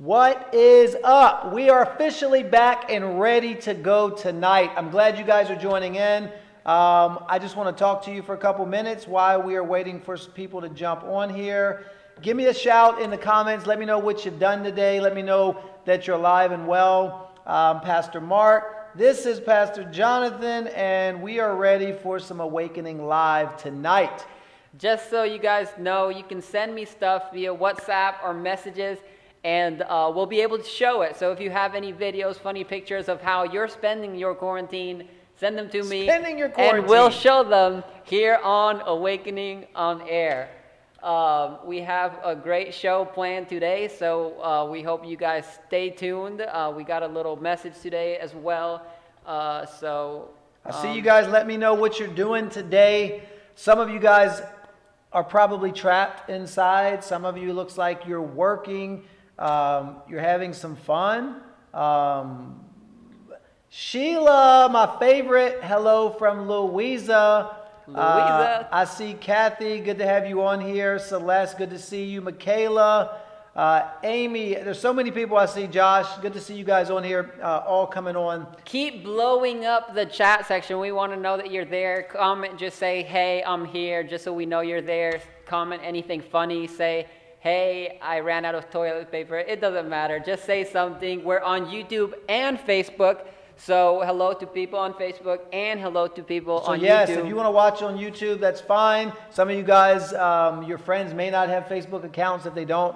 What is up? We are officially back and ready to go tonight. I'm glad you guys are joining in. I just want to talk to you for a couple minutes while we are waiting for people to jump on here. Give me a shout in the comments. Let me know what you've done today. Let me know that you're alive and well. Pastor Mark. This is Pastor Jonathan, and we are ready for some Awakening Live tonight. Just so you guys know, you can send me stuff via WhatsApp or messages, and we'll be able to show it. So if you have any videos, funny pictures of how you're spending your quarantine, send them to me. Spending your quarantine. And we'll show them here on Awakening on Air. We have a great show planned today, so we hope you guys stay tuned. We got a little message today as well. I see you guys. Let me know what you're doing today. Some of you guys are probably trapped inside. Some of you looks like you're working. You're having some fun. Sheila, my favorite. Hello from Louisa. I see Kathy. Good to have you on here. Celeste, good to see you. Michaela, Amy. There's so many people I see. Josh, good to see you guys on here, all coming on. Keep blowing up the chat section. We want to know that you're there. Comment, just say, hey, I'm here, just so we know you're there. Comment anything funny. Say, hey, I ran out of toilet paper. It doesn't matter. Just say something. We're on YouTube and Facebook. So hello to people on Facebook and hello to people on YouTube. Yes, if you want to watch on YouTube, that's fine. Some of you guys, your friends may not have Facebook accounts. If they don't,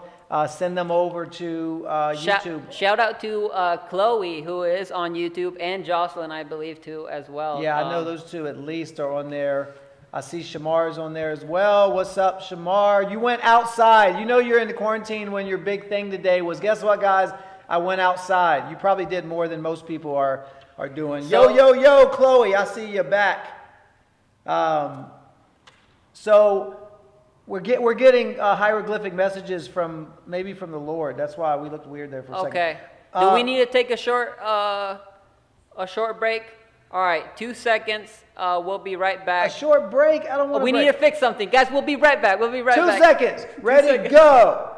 send them over to YouTube. Shout out to Chloe, who is on YouTube, and Jocelyn, I believe, too, as well. Yeah, I know those two at least are on there. I see Shamar's on there as well. What's up, Shamar? You went outside. You know you're in the quarantine when your big thing today was, guess what, guys? I went outside. You probably did more than most people are doing. Yo, Chloe, I see you back. So we're getting hieroglyphic messages from the Lord. That's why we looked weird there for a second. Okay. Do we need to take a short break? All right, 2 seconds. We'll be right back. A short break? I don't want to. We need to fix something, guys. We'll be right back. 2 seconds. Ready, go.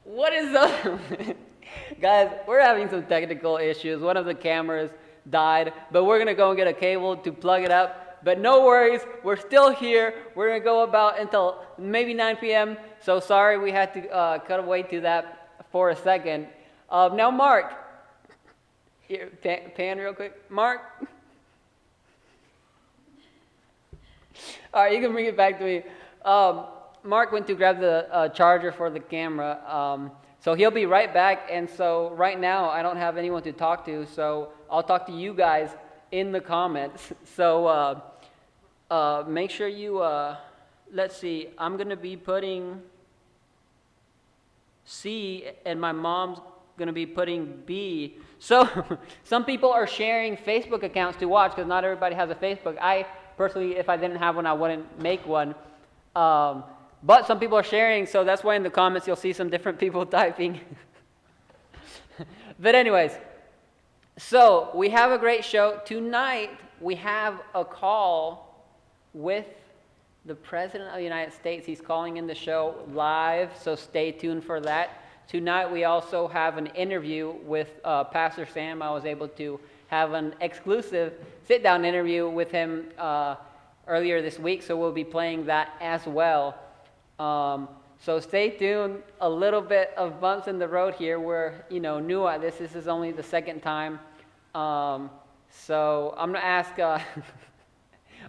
What is up? Guys, we're having some technical issues. One of the cameras died, but we're gonna go and get a cable to plug it up. But no worries, we're still here. We're going to go about until maybe 9 p.m. So sorry we had to cut away to that for a second. Now, Mark, here, pan real quick. Mark. All right, you can bring it back to me. Mark went to grab the charger for the camera. So he'll be right back. And so right now, I don't have anyone to talk to. So I'll talk to you guys in the comments. So make sure you, let's see, I'm going to be putting C and my mom's going to be putting B. So some people are sharing Facebook accounts to watch because not everybody has a Facebook. I personally, if I didn't have one, I wouldn't make one. But some people are sharing, so that's why in the comments you'll see some different people typing. But anyways, so we have a great show. Tonight, we have a call with the President of the United States. He's calling in the show live, so stay tuned for that. Tonight, we also have an interview with Pastor Sam. I was able to have an exclusive sit-down interview with him earlier this week, so we'll be playing that as well. So stay tuned. A little bit of bumps in the road here. We're, new at this. This is only the second time. So I'm going to ask,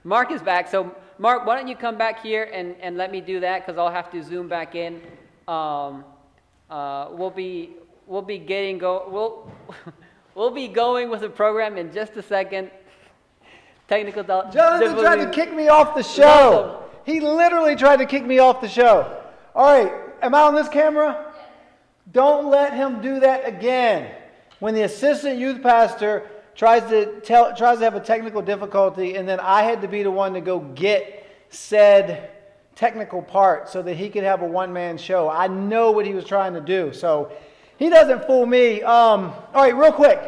Mark is back. So Mark, why don't you come back here and let me do that, because I'll have to zoom back in. We'll be getting we'll be going with the program in just a second. Technical Jonathan tried to kick me off the show. He literally tried to kick me off the show. All right, am I on this camera? Yes. Don't let him do that again. When the assistant youth pastor tries to have a technical difficulty, and then I had to be the one to go get said technical part so that he could have a one-man show. I know what he was trying to do, so he doesn't fool me. All right, real quick.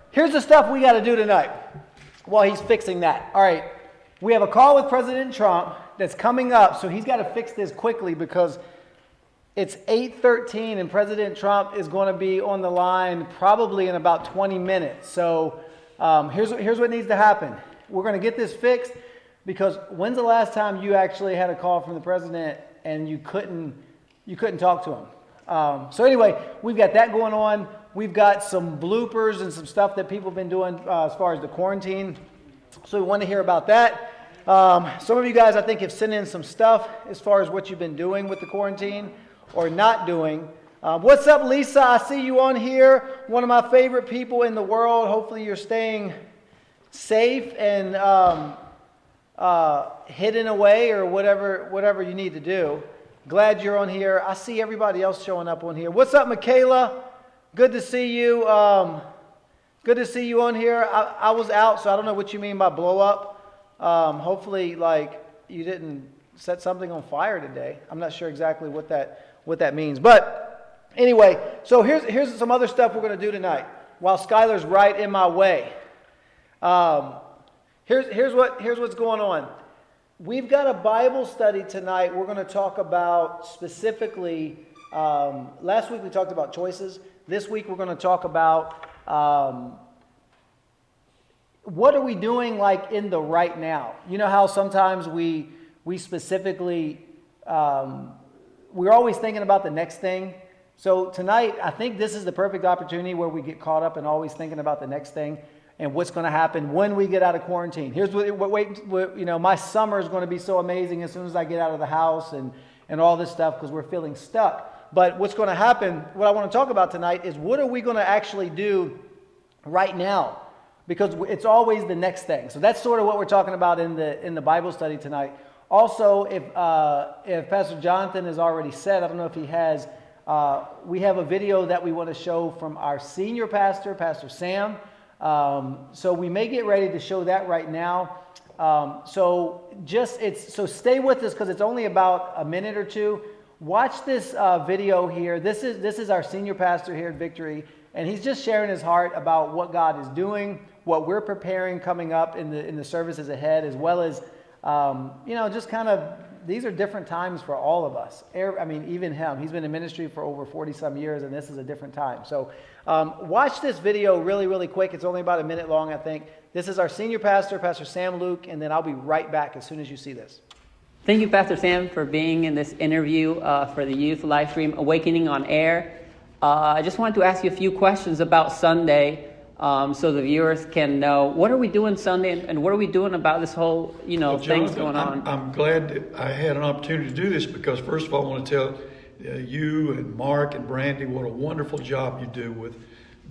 Here's the stuff we got to do tonight while he's fixing that. All right, we have a call with President Trump that's coming up, so he's got to fix this quickly because it's 8:13 and President Trump is going to be on the line probably in about 20 minutes. So here's what needs to happen. We're going to get this fixed because when's the last time you actually had a call from the president and you couldn't talk to him? So anyway, we've got that going on. We've got some bloopers and some stuff that people have been doing as far as the quarantine. So we want to hear about that. Some of you guys, I think, have sent in some stuff as far as what you've been doing with the quarantine or not doing. What's up, Lisa? I see you on here. One of my favorite people in the world. Hopefully you're staying safe and hidden away or whatever you need to do. Glad you're on here. I see everybody else showing up on here. What's up, Michaela? Good to see you. Good to see you on here. I was out, so I don't know what you mean by blow up. Hopefully, you didn't set something on fire today. I'm not sure exactly what that means. But anyway, so here's some other stuff we're going to do tonight while Skylar's right in my way. Here's what's going on. We've got a Bible study tonight. We're going to talk about specifically, last week we talked about choices. This week we're going to talk about what are we doing in the right now? You know how sometimes we specifically, we're always thinking about the next thing. So tonight, I think this is the perfect opportunity where we get caught up in always thinking about the next thing and what's going to happen when we get out of quarantine. Here's my summer is going to be so amazing as soon as I get out of the house and all this stuff because we're feeling stuck. But what's going to happen, what I want to talk about tonight is what are we going to actually do right now? Because it's always the next thing. So that's sort of what we're talking about in the Bible study tonight. Also, if Pastor Jonathan has already said, I don't know if he has, we have a video that we want to show from our senior pastor, Pastor Sam. So we may get ready to show that right now. So stay with us because it's only about a minute or two. Watch this video here. This is our senior pastor here at Victory, and he's just sharing his heart about what God is doing, what we're preparing coming up in the services ahead, as well as just kind of these are different times for all of us. I mean, even him, he's been in ministry for over 40 some years, and this is a different time. So watch this video really, really quick. It's only about a minute long, I think. This is our senior pastor, Pastor Sam Luke, and then I'll be right back as soon as you see this. Thank you, Pastor Sam, for being in this interview for the youth live stream, Awakening on Air. I just wanted to ask you a few questions about Sunday. So the viewers can know, what are we doing Sunday, and what are we doing about this whole, Well, things Jonathan, going on? I'm glad that I had an opportunity to do this because, first of all, I want to tell you and Mark and Brandy what a wonderful job you do with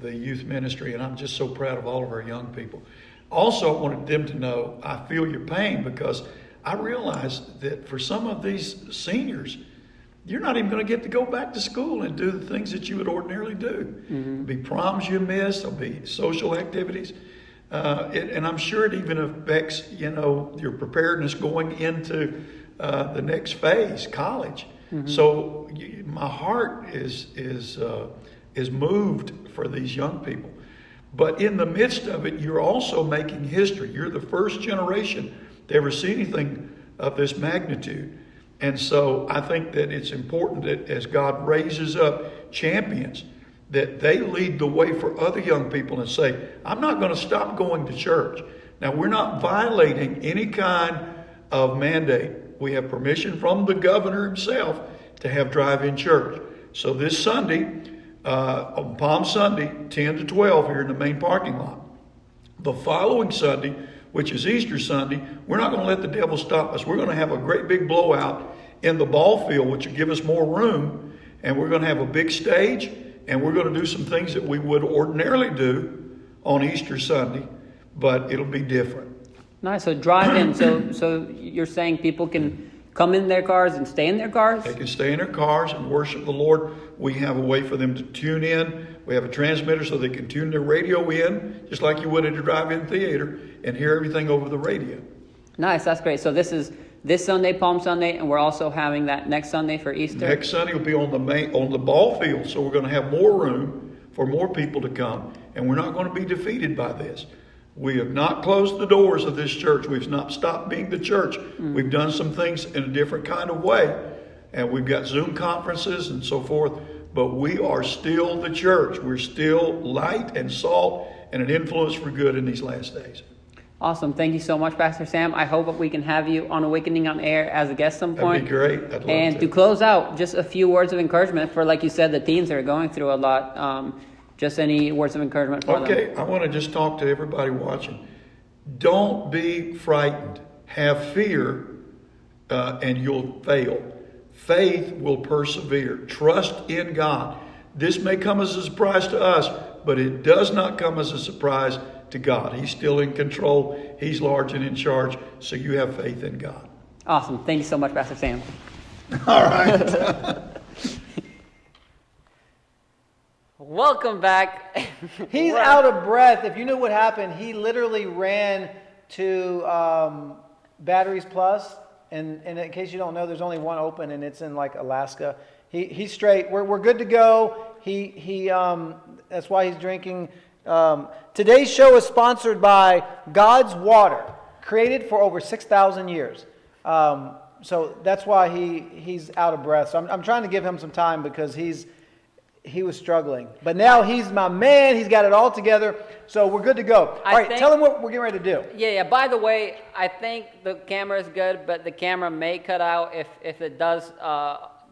the youth ministry, and I'm just so proud of all of our young people. Also, I wanted them to know I feel your pain because I realize that for some of these seniors, you're not even going to get to go back to school and do the things that you would ordinarily do. There'll be proms you miss, there'll be social activities. And I'm sure it even affects, your preparedness going into the next phase, college. So my heart is moved for these young people. But in the midst of it, you're also making history. You're the first generation to ever see anything of this magnitude. And so I think that it's important that as God raises up champions, that they lead the way for other young people and say, I'm not going to stop going to church. Now, we're not violating any kind of mandate. We have permission from the governor himself to have drive-in church. So this Sunday, on Palm Sunday, 10 to 12 here in the main parking lot. The following Sunday, which is Easter Sunday, we're not going to let the devil stop us. We're going to have a great big blowout in the ball field, which will give us more room. And we're going to have a big stage, and we're going to do some things that we would ordinarily do on Easter Sunday, but it'll be different. Nice. So drive-in. So you're saying people can come in their cars and stay in their cars? They can stay in their cars and worship the Lord. We have a way for them to tune in. We have a transmitter so they can tune their radio in, just like you would at a drive-in theater, and hear everything over the radio. Nice. That's great. So this is this Sunday, Palm Sunday, and we're also having that next Sunday for Easter? Next Sunday will be on the ball field, so we're going to have more room for more people to come, and we're not going to be defeated by this. We have not closed the doors of this church. We've not stopped being the church. We've done some things in a different kind of way, and we've got Zoom conferences and so forth, but we are still the church. We're still light and salt and an influence for good in these last days. Awesome. Thank you so much, Pastor Sam. I hope we can have you on Awakening on Air as a guest some point. That'd be great. I'd love and to close out, just a few words of encouragement for, like you said, the teens that are going through a lot. Just any words of encouragement for them. Okay, I want to just talk to everybody watching. Don't be frightened. Have fear, and you'll fail. Faith will persevere. Trust in God. This may come as a surprise to us, but it does not come as a surprise to God. He's still in control. He's large and in charge. So you have faith in God. Awesome. Thank you so much, Pastor Sam. All right. Welcome back. He's out of breath. If you knew what happened, he literally ran to Batteries Plus. And in case you don't know, there's only one open, and it's in like Alaska. He's straight. We're good to go. That's why he's drinking. Today's show is sponsored by God's Water, created for over 6,000 years. So that's why he's out of breath. So I'm trying to give him some time because he was struggling. But now he's my man. He's got it all together. So we're good to go. All right, tell him what we're getting ready to do. Yeah. By the way, I think the camera is good, but the camera may cut out. If it does,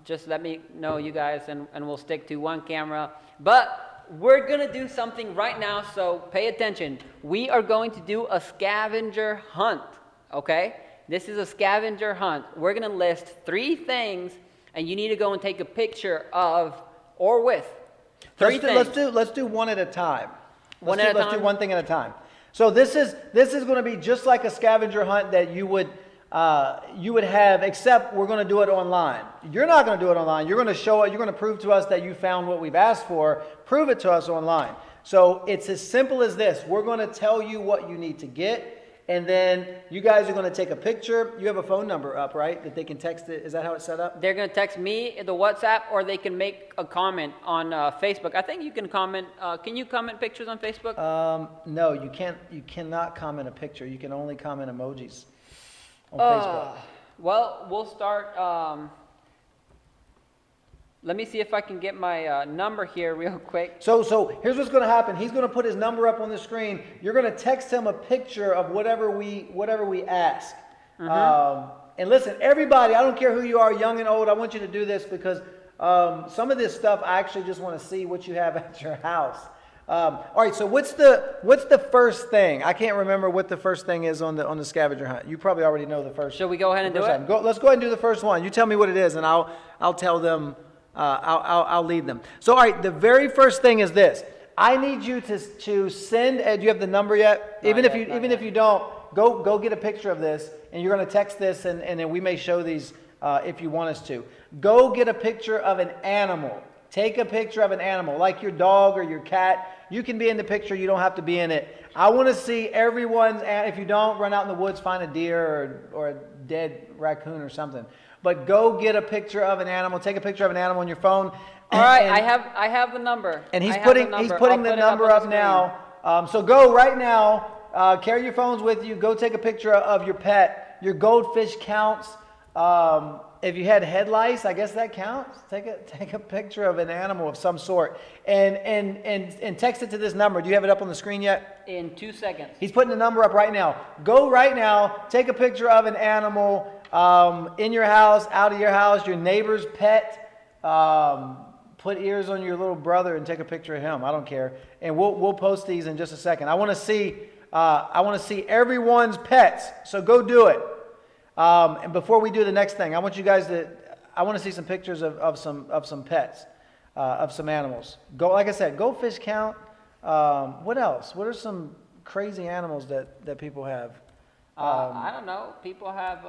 just let me know, you guys, and we'll stick to one camera. But we're going to do something right now, so pay attention. We are going to do a scavenger hunt, okay? This is a scavenger hunt. We're going to list 3 things, and you need to go and take a picture of or with 3 things. Let's do one at a time. Let's do one thing at a time. So this is going to be just like a scavenger hunt that you would have, except we're going to do it online. You're not going to do it online. You're going to show it. You're going to prove to us that you found what we've asked for. Prove it to us online. So it's as simple as this. We're going to tell you what you need to get, and then you guys are going to take a picture. You have a phone number up, right, that they can text it. Is that how it's set up? They're going to text me the WhatsApp, or they can make a comment on Facebook. I think you can comment. Can you comment pictures on Facebook? No, you can't. You cannot comment a picture. You can only comment emojis on Facebook. Well, we'll start. Let me see if I can get my number here real quick. So here's what's going to happen. He's going to put his number up on the screen. You're going to text him a picture of whatever we ask. And listen, everybody, I don't care who you are, young and old, I want you to do this because some of this stuff I actually just want to see what you have at your house. All right, so what's the first thing? I can't remember what the first thing is on the scavenger hunt. You probably already know the first. Shall we go ahead and do it? Let's go ahead and do the first one. You tell me what it is, and I'll tell them. I'll lead them. So, all right, the very first thing is this. I need you to send. Do you have the number yet? Even if you don't, go get a picture of this, and you're going to text this, and then we may show these if you want us to. Go get a picture of an animal. Take a picture of an animal, like your dog or your cat. You can be in the picture. You don't have to be in it. I want to see everyone's. If you don't, run out in the woods, find a deer or a dead raccoon or something. But go get a picture of an animal. Take a picture of an animal on your phone. All right, I have the number. And he's putting the number up now. So go right now. Carry your phones with you. Go take a picture of your pet. Your goldfish counts. If you had head lice, I guess that counts. Take a picture of an animal of some sort and text it to this number. Do you have it up on the screen yet? In 2 seconds. He's putting the number up right now. Go right now. Take a picture of an animal in your house, out of your house, your neighbor's pet. Put ears on your little brother and take a picture of him. I don't care. And we'll post these in just a second. I want to see everyone's pets. So go do it. And before we do the next thing, I want to see some pictures of some pets, of some animals. Like I said, goldfish count. What else? What are some crazy animals that people have? I don't know. People have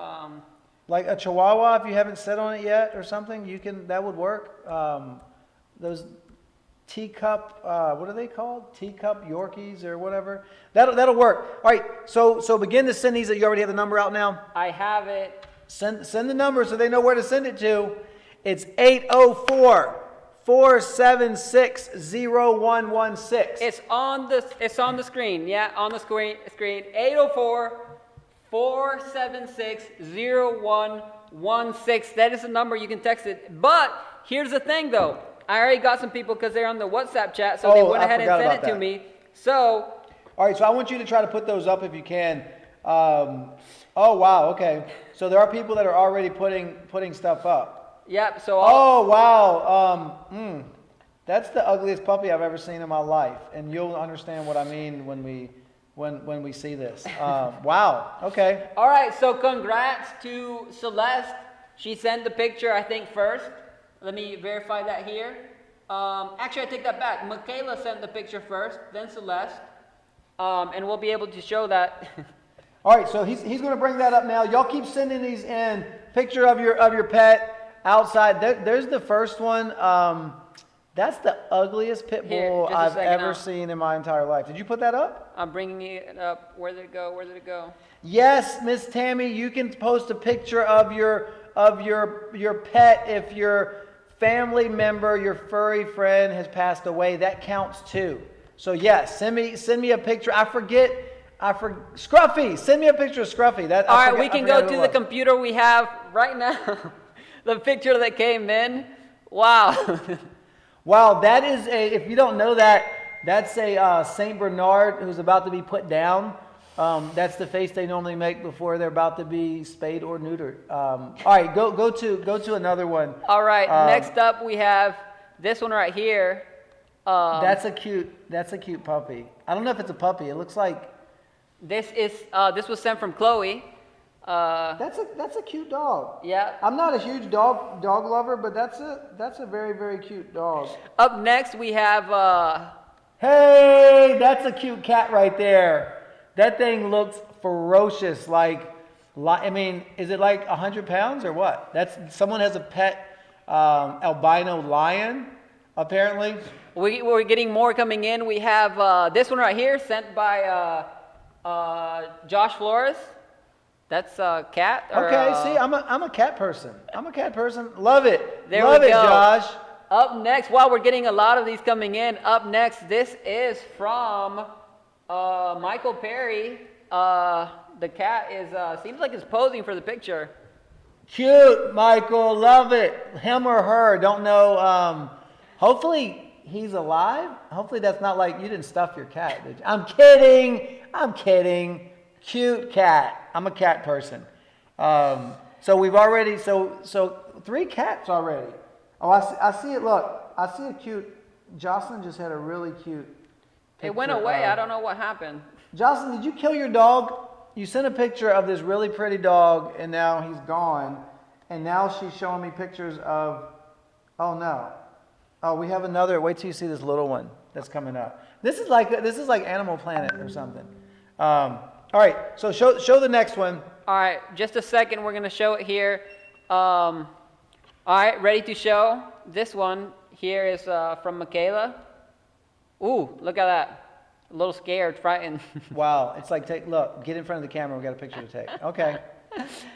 like a Chihuahua. If you haven't sat on it yet or something, that would work. Those teacup, what are they called? Teacup Yorkies or whatever. That'll work. All right. So begin to send these. You already have the number out now. I have it. Send the number so they know where to send it to. It's 804-476-0116. It's on the screen. Yeah, on the screen. 804-476-0116. That is the number. You can text it. But here's the thing, though. I already got some people because they're on the WhatsApp chat, so they went ahead and sent it to me. So. All right, so I want you to try to put those up if you can. Oh wow, okay. So there are people that are already putting stuff up. Yep. So. Oh wow. That's the ugliest puppy I've ever seen in my life, and you'll understand what I mean when we see this. Wow. Okay. All right. So congrats to Celeste. She sent the picture, I think, first. Let me verify that here. Actually, I take that back. Michaela sent the picture first, then Celeste. And we'll be able to show that. All right, so he's going to bring that up now. Y'all keep sending these in. Picture of your pet outside. There's the first one. That's the ugliest pit bull I've ever seen in my entire life. Did you put that up? I'm bringing it up. Where did it go? Yes, Miss Tammy, you can post a picture of your pet if your family member, your furry friend has passed away. That counts too. So yes, send me a picture. Scruffy, send me a picture of Scruffy. All right, we can go to the computer we have right now. The picture that came in. Wow. Wow, that is if you don't know that, that's a Saint Bernard who's about to be put down. That's the face they normally make before they're about to be spayed or neutered. All right, go to another one. All right, next up we have this one right here. That's a cute puppy. I don't know if it's a puppy. It looks like this was sent from Chloe. That's a cute dog. Yeah. I'm not a huge dog lover, but that's a very, very cute dog. Up next we have hey, that's a cute cat right there. That thing looks ferocious. I mean, is it like 100 pounds or what? Someone has a pet albino lion, apparently. We're getting more coming in. We have this one right here sent by Josh Flores. That's a cat. Okay, see, I'm a cat person. Love it. There Love we it, go. Josh. Up next, wow, we're getting a lot of these coming in. Up next, this is from Michael Perry. The cat is seems like it's posing for the picture. Cute, Michael. Love it. Him or her. Don't know. Hopefully he's alive. Hopefully that's not like you didn't stuff your cat, did you? I'm kidding. I'm kidding. Cute cat. I'm a cat person. So we've already, so 3 cats already. Oh, I see it. Look, I see a cute, Jocelyn just had a really cute picture. It went away. I don't know what happened. Jocelyn, did you kill your dog? You sent a picture of this really pretty dog, and now he's gone. And now she's showing me pictures of, oh no. Oh, we have another, wait till you see this little one that's coming up. This is like Animal Planet or something. All right, so show the next one. All right, just a second. We're going to show it here. All right, ready to show? This one here is from Michaela. Ooh, look at that. A little scared, frightened. Wow, it's like, look, get in front of the camera. We got a picture to take. Okay,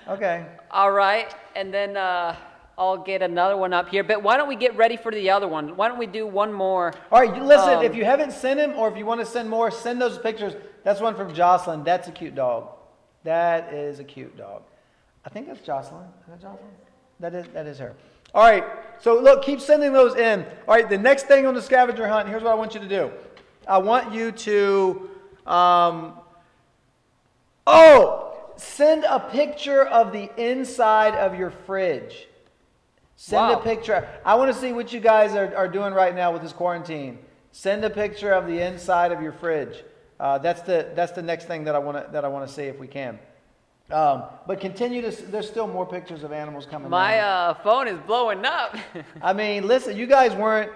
okay. All right, and then I'll get another one up here. But why don't we get ready for the other one? Why don't we do one more? All right, listen, if you haven't sent him or if you want to send more, send those pictures. That's one from Jocelyn. That's a cute dog. That is a cute dog. I think that's Jocelyn. Is that Jocelyn? That is her. All right, so look, keep sending those in. All right, the next thing on the scavenger hunt, here's what I want you to do. I want you to, send a picture of the inside of your fridge. Send a picture. I want to see what you guys are doing right now with this quarantine. Send a picture of the inside of your fridge. That's the next thing that I want to see if we can. But continue to. There's still more pictures of animals coming. My phone is blowing up. I mean, listen, you guys weren't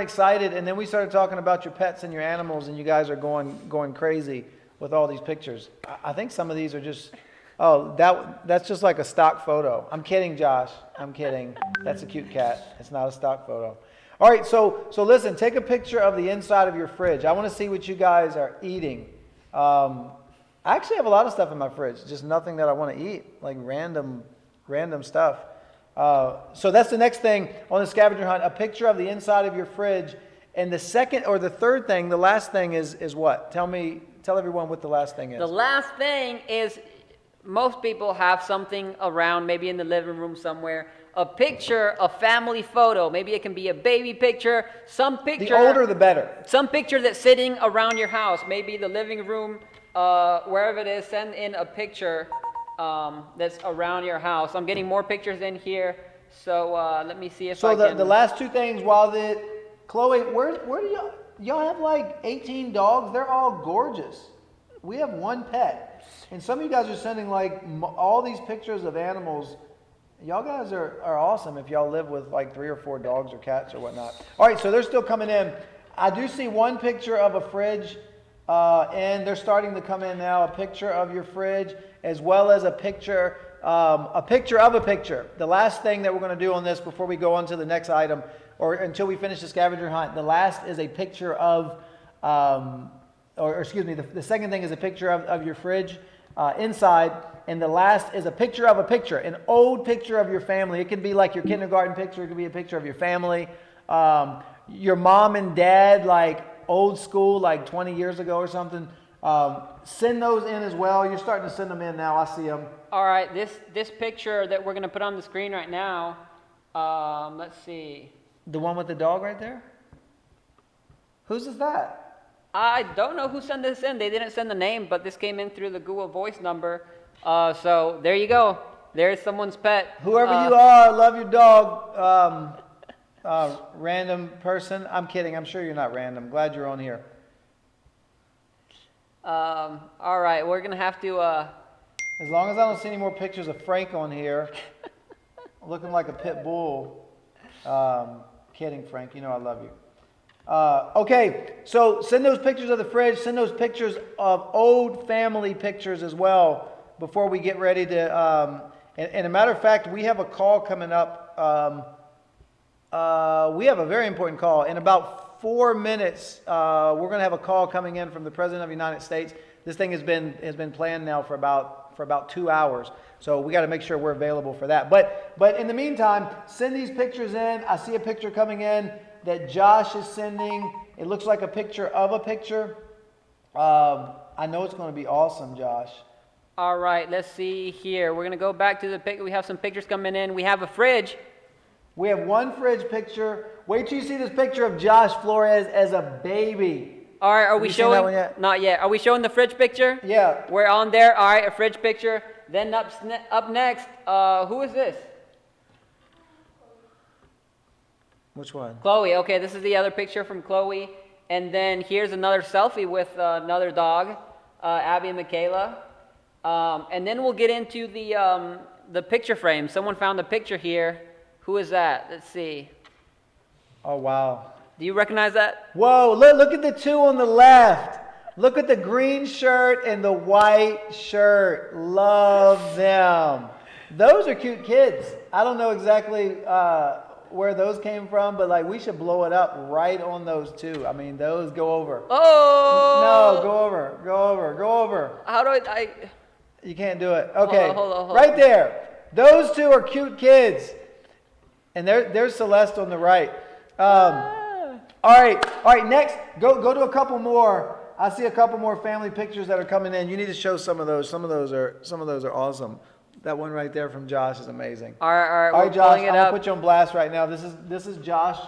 excited, and then we started talking about your pets and your animals, and you guys are going crazy with all these pictures. I think some of these are just. Oh, that's just like a stock photo. I'm kidding, Josh. I'm kidding. That's a cute cat. It's not a stock photo. All right, so listen, take a picture of the inside of your fridge. I want to see what you guys are eating. I actually have a lot of stuff in my fridge, just nothing that I want to eat, like random stuff. So that's the next thing on the scavenger hunt, a picture of the inside of your fridge. And the second or the third thing, the last thing is what? Tell everyone what the last thing is. The last thing is most people have something around, maybe in the living room somewhere, a picture, a family photo. Maybe it can be a baby picture, some picture. The older, the better. Some picture that's sitting around your house, maybe the living room, wherever it is. Send in a picture that's around your house. I'm getting more pictures in here, so let me see if I can. So the last two things, Chloe, where do y'all have like 18 dogs? They're all gorgeous. We have one pet. And some of you guys are sending like all these pictures of animals. Y'all guys are awesome if y'all live with like 3 or 4 dogs or cats or whatnot. All right, so they're still coming in. I do see one picture of a fridge, and they're starting to come in now. A picture of your fridge, as well as a picture of a picture. The last thing that we're going to do on this before we go on to the next item, or until we finish the scavenger hunt, the last is a picture of, the second thing is a picture of your fridge inside. And the last is a picture of a picture, an old picture of your family. It could be like your kindergarten picture. It could be a picture of your family. Your mom and dad, like old school, like 20 years ago or something. Send those in as well. You're starting to send them in now. I see them. All right, this picture that we're going to put on the screen right now, let's see. The one with the dog right there? Whose is that? I don't know who sent this in. They didn't send the name, but this came in through the Google Voice number. So there you go. There's someone's pet. Whoever you are, love your dog. Random person. I'm kidding. I'm sure you're not random. Glad you're on here. All right, we're going to have to... As long as I don't see any more pictures of Frank on here, looking like a pit bull. Kidding, Frank. You know I love you. Okay, so send those pictures of the fridge. Send those pictures of old family pictures as well before we get ready to... and a matter of fact, we have a call coming up. We have a very important call. In about 4 minutes, we're going to have a call coming in from the President of the United States. This thing has been planned now for about 2 hours. So we got to make sure we're available for that. But in the meantime, send these pictures in. I see a picture coming in that Josh is sending. It looks like a picture of a picture. I know it's going to be awesome, Josh. All right, let's see here. We're gonna go back to the pic. We have some pictures coming in. We have a fridge. We have one fridge picture. Wait till you see this picture of Josh Flores as a baby. All right, are we you seen that showing? one yet? Not yet. Are we showing the fridge picture? Yeah. We're on there. All right, a fridge picture. Then up next, who is this? Which one? Chloe. Okay, this is the other picture from Chloe. And then here's another selfie with another dog, Abby and Michaela. And then we'll get into the picture frame. Someone found a picture here. Who is that? Let's see. Oh, wow. Do you recognize that? Whoa, look at the two on the left. Look at the green shirt and the white shirt. Love them. Those are cute kids. I don't know exactly where those came from, but like we should blow it up right on those two. I mean, those go over. Oh! No, go over. How do I You can't do it. Okay, Hold on. right there. Those two are cute kids. And there's Celeste on the right. All right, next, go to a couple more. I see a couple more family pictures that are coming in. You need to show some of those. Some of those are awesome. That one right there from Josh is amazing. All right, All we're right, Josh, pulling I'm it gonna up. put you on blast right now. This is Josh,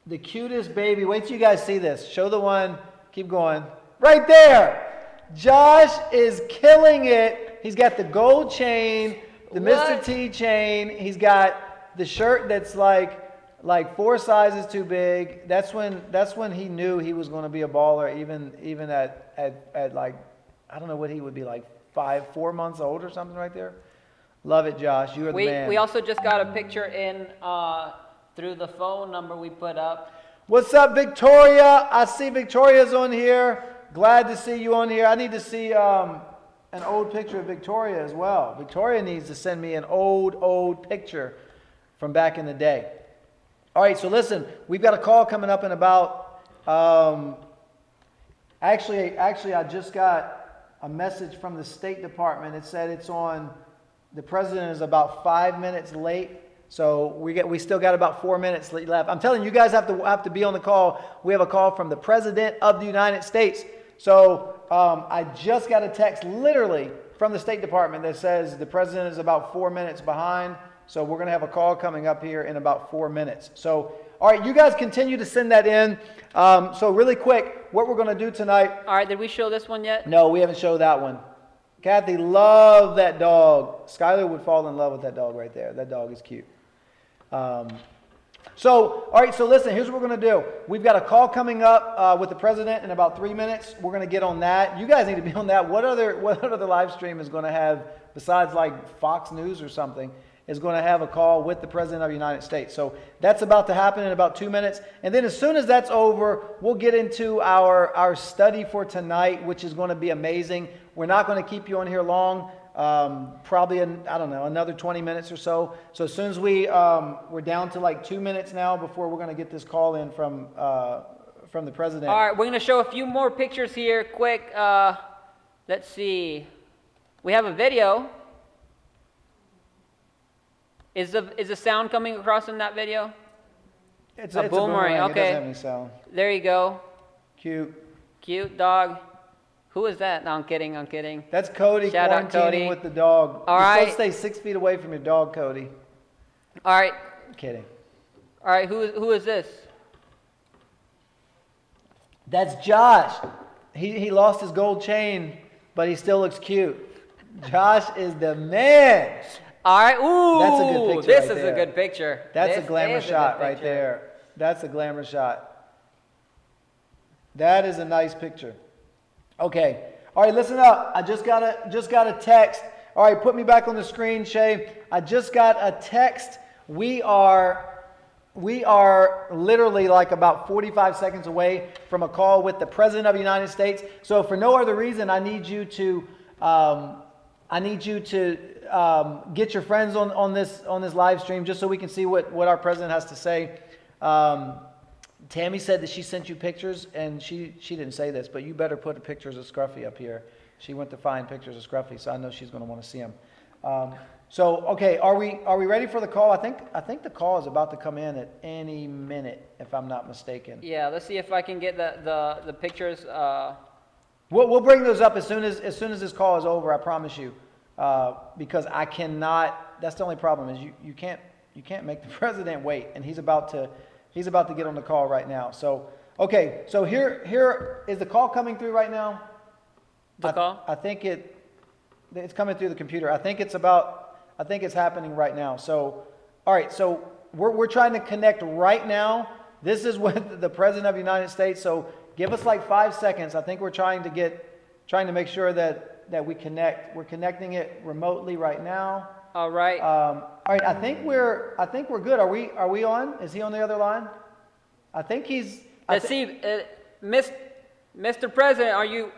the cutest baby. Wait till you guys see this. Show the one. Keep going. Right there. Josh is killing it. He's got the gold chain, the Mr. What? T chain. He's got the shirt that's like 4 sizes too big. That's when he knew he was going to be a baller. Even at like, I don't know what he would be like, 4 months old or something right there. Love it, Josh. You are the man. We also just got a picture in through the phone number we put up. What's up, Victoria? I see Victoria's on here. Glad to see you on here. I need to see an old picture of Victoria as well. Victoria needs to send me an old picture from back in the day. All right, so listen, we've got a call coming up in about, actually, I just got a message from the State Department. It said the president is about 5 minutes late. So we still got about 4 minutes left. I'm telling you, you guys have to be on the call. We have a call from the President of the United States. So I just got a text literally from the State Department that says the president is about 4 minutes behind. So we're going to have a call coming up here in about 4 minutes. So, all right, you guys continue to send that in. So really quick, what we're going to do tonight. All right, did we show this one yet? No, we haven't showed that one. Kathy, love that dog. Skylar would fall in love with that dog right there. That dog is cute. All right, so listen, here's what we're going to do. We've got a call coming up with the president in about 3 minutes. We're going to get on that. You guys need to be on that. What other live stream is going to have, besides like Fox News or something, is going to have a call with the President of the United States. So that's about to happen in about 2 minutes. And then as soon as that's over, we'll get into our study for tonight, which is going to be amazing. We're not going to keep you on here long, probably, another 20 minutes or so. So as soon as we're down to like 2 minutes now before we're going to get this call in from the President. All right, we're going to show a few more pictures here quick. Let's see. We have a video. Is the sound coming across in that video? It's a boomerang, It okay. doesn't have any sound. There you go. Cute. Dog. Who is that? No, I'm kidding. That's Cody Shout out, quarantining Cody. with the dog. All You're right. supposed to stay 6 feet away from your dog, Cody. All right. Kidding. All right, who is this? That's Josh. He lost his gold chain, but he still looks cute. Josh is the man. All right. Ooh, That's a good picture this right is there. a good picture. That's This a glamour is a shot good right picture. there. That's a glamour shot. That is a nice picture. Okay. All right, listen up. I just got a text. All right, put me back on the screen, Shay. I just got a text. We are literally like about 45 seconds away from a call with the President of the United States. So for no other reason, I need you to get your friends on this live stream just so we can see what our president has to say. Tammy said that she sent you pictures, and she didn't say this, but you better put pictures of Scruffy up here. She went to find pictures of Scruffy, so I know she's going to want to see them. Okay, are we ready for the call? I think the call is about to come in at any minute, if I'm not mistaken. Yeah, let's see if I can get the pictures We'll bring those up as soon as this call is over. I promise you, because I cannot. That's the only problem is you can't make the president wait, and he's about to get on the call right now. So okay, so here is the call coming through right now. The call? I think it's coming through the computer. I think it's happening right now. So all right, so we're trying to connect right now. This is with the President of the United States. So give us like 5 seconds. I think we're trying to make sure that we connect. We're connecting it remotely right now. All right. All right. I think we're good. Are we on? Is he on the other line? I think he's. Let's see, Mr. President, are you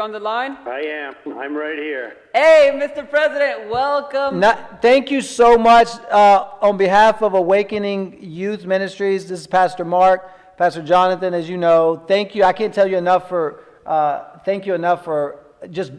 on the line? I am. I'm right here. Hey, Mr. President, welcome. Thank you so much on behalf of Awakening Youth Ministries. This is Pastor Mark, Pastor Jonathan. As you know, thank you. I can't tell you enough for. Thank you enough for just.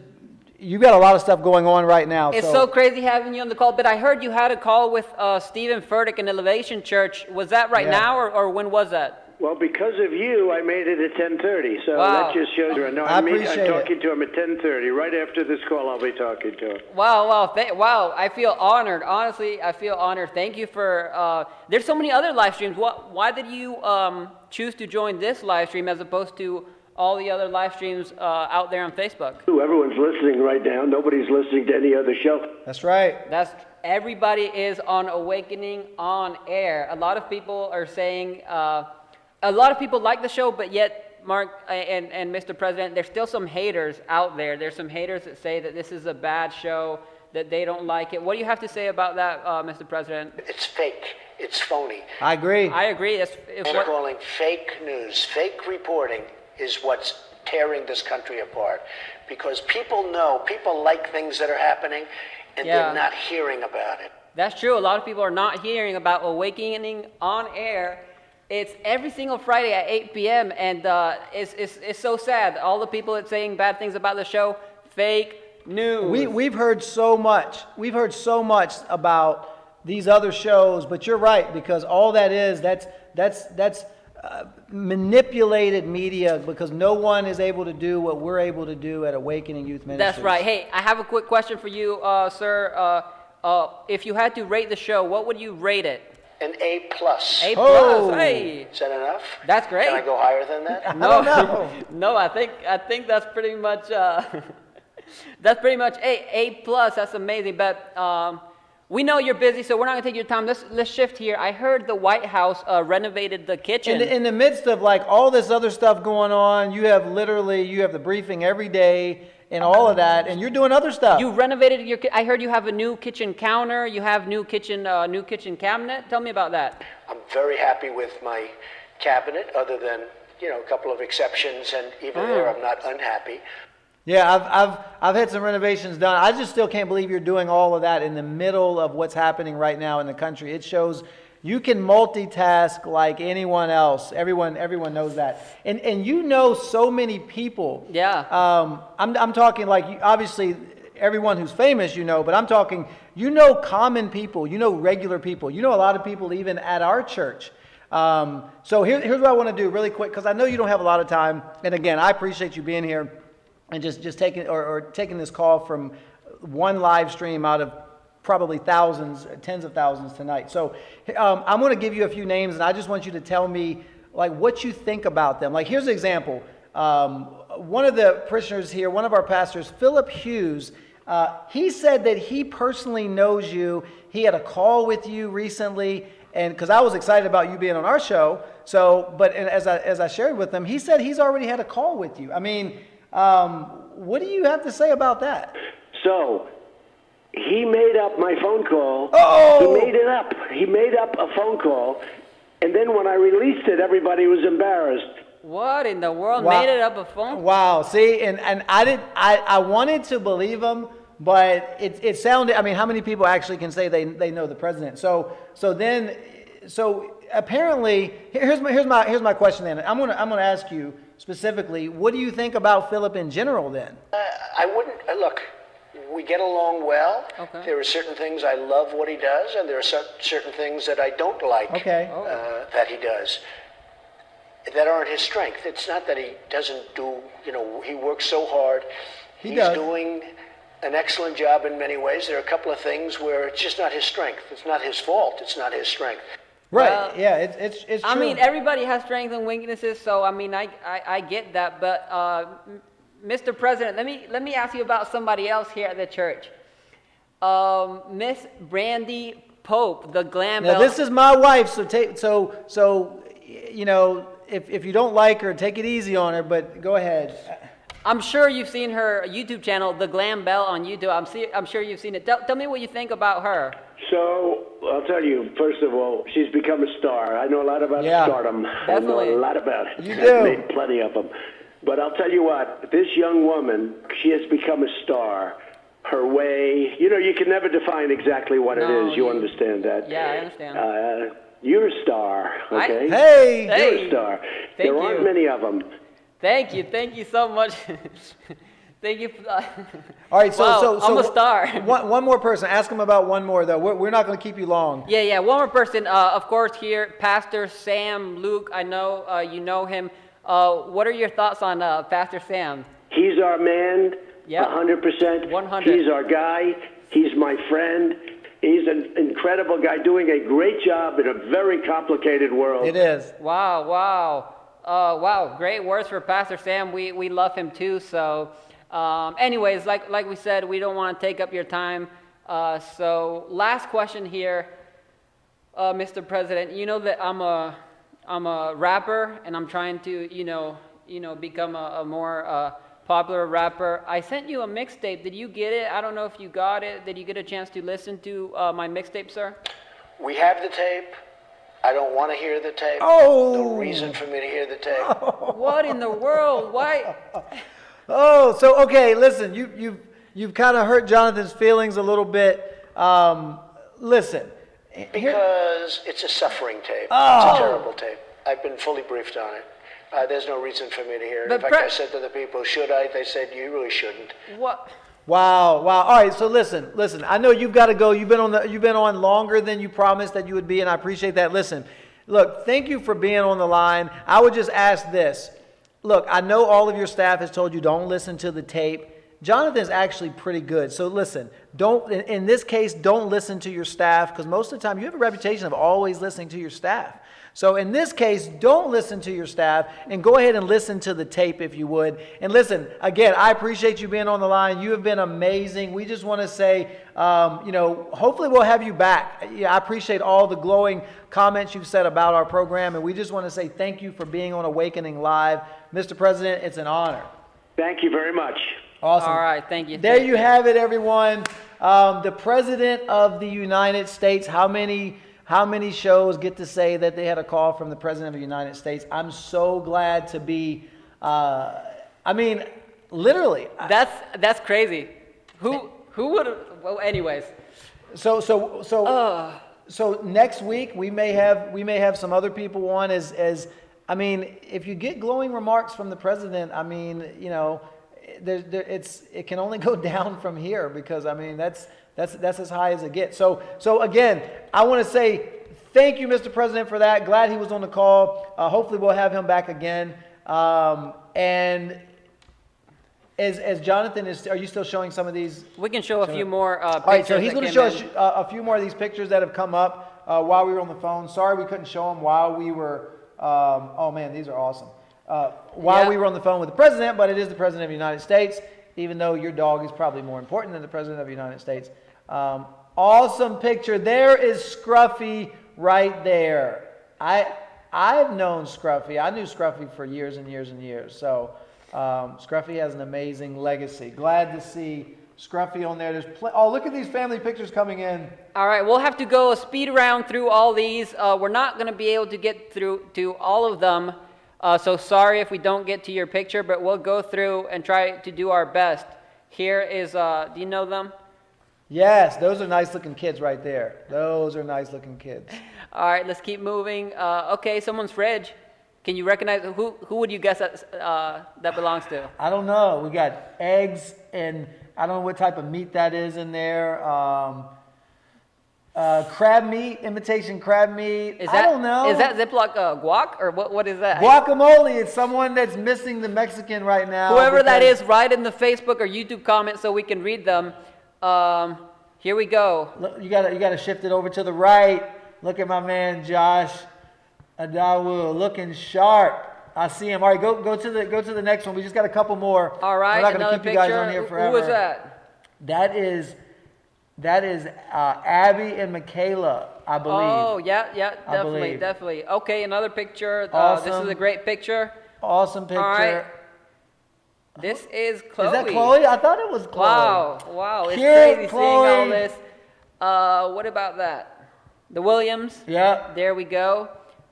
You got a lot of stuff going on right now. It's so crazy having you on the call, but I heard you had a call with Stephen Furtick in Elevation Church. Was that right now, or when was that? Well, because of you, I made it at 10:30. So Wow. that just shows you. No, I I'm appreciate talking to him at 10:30. Right after this call, I'll be talking to him. Wow, I feel honored. Honestly, I feel honored. Thank you for, there's so many other live streams. Why did you choose to join this live stream as opposed to all the other live streams out there on Facebook? Everyone's listening right now. Nobody's listening to any other show. That's right. Everybody is on Awakening on air. A lot of people are saying, a lot of people like the show, but yet, Mark and Mr. President, there's still some haters out there. There's some haters that say that this is a bad show, that they don't like it. What do you have to say about that, Mr. President? It's fake. It's phony. I agree. I agree. I'm calling fake news. Fake reporting is what's tearing this country apart. Because people like things that are happening, and they're not hearing about it. That's true. A lot of people are not hearing about Awakening on air. It's every single Friday at 8 p.m. and it's so sad. All the people that's saying bad things about the show, fake news. We've heard so much. We've heard so much about these other shows, but you're right, because all that is that's manipulated media, because no one is able to do what we're able to do at Awakening Youth Ministries. That's right. Hey, I have a quick question for you, sir. If you had to rate the show, what would you rate it? An A+. A+. Oh. Hey, Is that enough? that's great. Can I go higher than that? No, I don't know. no. I think that's pretty much that's pretty much A+. That's amazing. But we know you're busy, so we're not gonna take your time. Let's shift here. I heard the White House renovated the kitchen. In the midst of like all this other stuff going on, you have the briefing every day and all of that, and you're doing other stuff. You renovated your. I heard you have a new kitchen counter. You have new kitchen cabinet. Tell me about that. I'm very happy with my cabinet, other than, a couple of exceptions, and even there I'm not unhappy. Yeah, I've had some renovations done. I just still can't believe you're doing all of that in the middle of what's happening right now in the country. It shows you can multitask like anyone else. Everyone knows that. And so many people. Yeah. I'm talking like, obviously everyone who's famous, but I'm talking, common people, regular people, a lot of people even at our church. So here's what I want to do really quick, because I know you don't have a lot of time. And again, I appreciate you being here and just taking taking this call from one live stream out of probably thousands, tens of thousands tonight. So I'm going to give you a few names, and I just want you to tell me like what you think about them. Like, here's an example. One of the parishioners here, one of our pastors, Philip Hughes, he said that he personally knows you. He had a call with you recently, and because I was excited about you being on our show. So, but as I shared with him, he said he's already had a call with you. I mean, what do you have to say about that? So, he made up my phone call. Oh! He made it up. He made up a phone call, and then when I released it, everybody was embarrassed. What in the world? Wow. Made it up a phone? Wow. See, and I wanted to believe him, but it sounded. I mean, how many people actually can say they know the president? So apparently, here's my question. Then I'm gonna ask you specifically, what do you think about Philip in general? Then I wouldn't look. We get along well. Okay. There are certain things I love what he does, and there are certain things that I don't like Okay. that he does. that aren't his strength. It's not that he doesn't do, he works so hard. He's He's doing an excellent job in many ways. There are a couple of things where it's just not his strength. It's not his fault. It's not his strength. Right. Well, yeah. It's true. I mean, everybody has strengths and weaknesses, so I mean, I get that. But Mr. President, let me ask you about somebody else here at the church. Miss Brandy Pope, the glam Now bell. this is my wife, so if you don't like her, take it easy on her. But go ahead. I'm sure you've seen her YouTube channel, The Glam Bell on YouTube. I'm sure you've seen it. Tell me what you think about her. So, I'll tell you, first of all, she's become a star. I know a lot about Yeah, stardom. I definitely. know a lot about it. You I've do. made plenty of them. But I'll tell you what, this young woman, she has become a star. Her way, you can never define exactly what it No, is. You understand that. Yeah, I understand. You're a star, okay? Hey. Hey. You're a star. Thank There aren't you. many of them. Thank you so much. Thank you. All right. So Wow, I'm a star. One more person. Ask him about one more though. We're not going to keep you long. Yeah. One more person. Of course, here, Pastor Sam Luke. I know you know him. What are your thoughts on Pastor Sam? He's our man, Yep. 100%. 100. He's our guy. He's my friend. He's an incredible guy doing a great job in a very complicated world. It is. Wow. Great words for Pastor Sam. We love him too. So, anyways, like we said, we don't want to take up your time. So, last question here, Mr. President. You know that I'm a rapper, and I'm trying to become a more popular rapper. I sent you a mixtape. Did you get it? I don't know if you got it. Did you get a chance to listen to my mixtape, sir? We have the tape. I don't want to hear the tape. Oh. No reason for me to hear the tape. What in the world? Why? Oh, so okay. Listen, you've kind of hurt Jonathan's feelings a little bit. Listen. Here- Because it's a suffering tape. Oh. It's a terrible tape. I've been fully briefed on it. There's no reason for me to hear it. But In fact, I said to the people, should I? They said, you really shouldn't. What? Wow. All right. So listen. I know you've got to go. You've been on longer than you promised that you would be, and I appreciate that. Listen, look. Thank you for being on the line. I would just ask this. Look, I know all of your staff has told you don't listen to the tape. Jonathan's actually pretty good. So listen. In this case, don't listen to your staff because most of the time you have a reputation of always listening to your staff. So in this case, don't listen to your staff and go ahead and listen to the tape if you would. And listen, again, I appreciate you being on the line. You have been amazing. We just want to say, hopefully we'll have you back. Yeah, I appreciate all the glowing comments you've said about our program. And we just want to say thank you for being on Awakening Live. Mr. President, it's an honor. Thank you very much. Awesome. All right, thank you. There you have it, everyone. The President of the United States. How many shows get to say that they had a call from the President of the United States? I'm so glad to be, literally. That's crazy. Who would have? Well, anyways. So next week we may have some other people on if you get glowing remarks from the President, it can only go down from here because that's as high as it gets. So again, I want to say thank you, Mr. President, for that. Glad he was on the call. Hopefully we'll have him back again. And as Jonathan is, are you still showing some of these? We can show a few more pictures. All right, so he's that going to came show in. us a few more of these pictures that have come up while we were on the phone. Sorry we couldn't show them while we were. Oh man, these are awesome. While we were on the phone with the president, but it is the President of the United States, even though your dog is probably more important than the President of the United States. Awesome picture. There is Scruffy right there. I've known Scruffy. I knew Scruffy for years and years and years. So Scruffy has an amazing legacy. Glad to see Scruffy on there. Look at these family pictures coming in. All right, we'll have to go speed around through all these. We're not going to be able to get through to all of them. So sorry if we don't get to your picture, but we'll go through and try to do our best. Here is, do you know them? Yes, those are nice looking kids right there. Those are nice looking kids. All right, let's keep moving. Okay, someone's fridge. Can you recognize, who would you guess that belongs to? I don't know. We got eggs and I don't know what type of meat that is in there. Crab meat, imitation crab meat. Is I that, don't know. Is that Ziploc guac or what is that? Guacamole? It's someone that's missing the Mexican right now. Whoever that because- is, write in the Facebook or YouTube comments so we can read them. Here we go. Look, you gotta shift it over to the right. Look at my man Josh Adawu looking sharp. I see him. All right, go to the next one. We just got a couple more. All right, We're not gonna another keep you picture. guys on here forever. Who was that? That is Abby and Michaela, I believe. Oh, yeah, I definitely, believe. definitely. Okay, another picture. This Awesome. is a great picture. Awesome picture. All right. This is Chloe. Is that Chloe? I thought it was Chloe. Wow, it's Cute, crazy seeing all Chloe. this. What about that? The Williams. Yeah. There we go.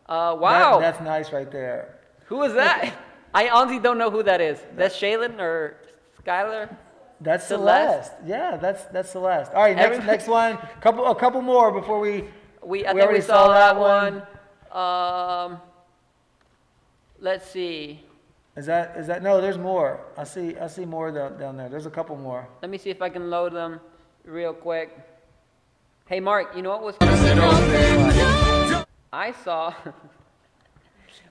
Wow. That's nice right there. Who is that? I honestly don't know who that is. That's Shaylin or Skylar? That's Celeste? Celeste. Yeah, that's Celeste. All right, Everybody- next one. A couple more before we. I think already we saw that one. one. Let's see. Is that no? There's more. I see more down there. There's a couple more. Let me see if I can load them real quick. Hey, Mark, you know what was I saw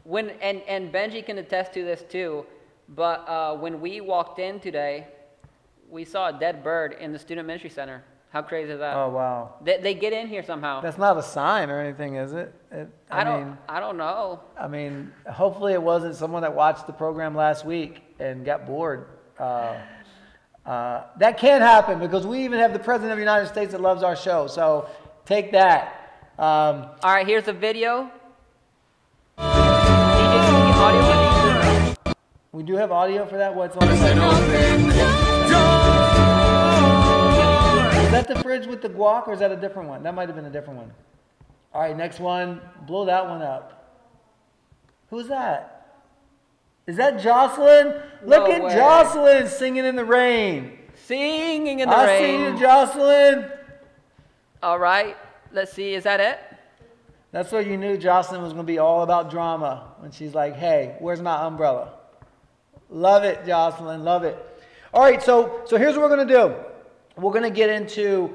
when and Benji can attest to this too. But when we walked in today, we saw a dead bird in the Student Ministry Center. How crazy is that? Oh wow. They get in here somehow. That's not a sign or anything, is it? I don't know. I mean, hopefully it wasn't someone that watched the program last week and got bored. That can happen because we even have the President of the United States that loves our show. So take that. All right, here's a video. DJ, can we get audio on these? We do have audio for that. What's on the Is that the fridge with the guac or is that a different one? That might have been a different one. All right, next one. Blow that one up. Who's that? Is that Jocelyn? Look No at way. Jocelyn singing in the rain. Singing in the I rain. see you, Jocelyn. All right, let's see. Is that it? That's where you knew Jocelyn was going to be all about drama when she's like, hey, where's my umbrella? Love it, Jocelyn. Love it. All right, so here's what we're going to do. We're going to get into,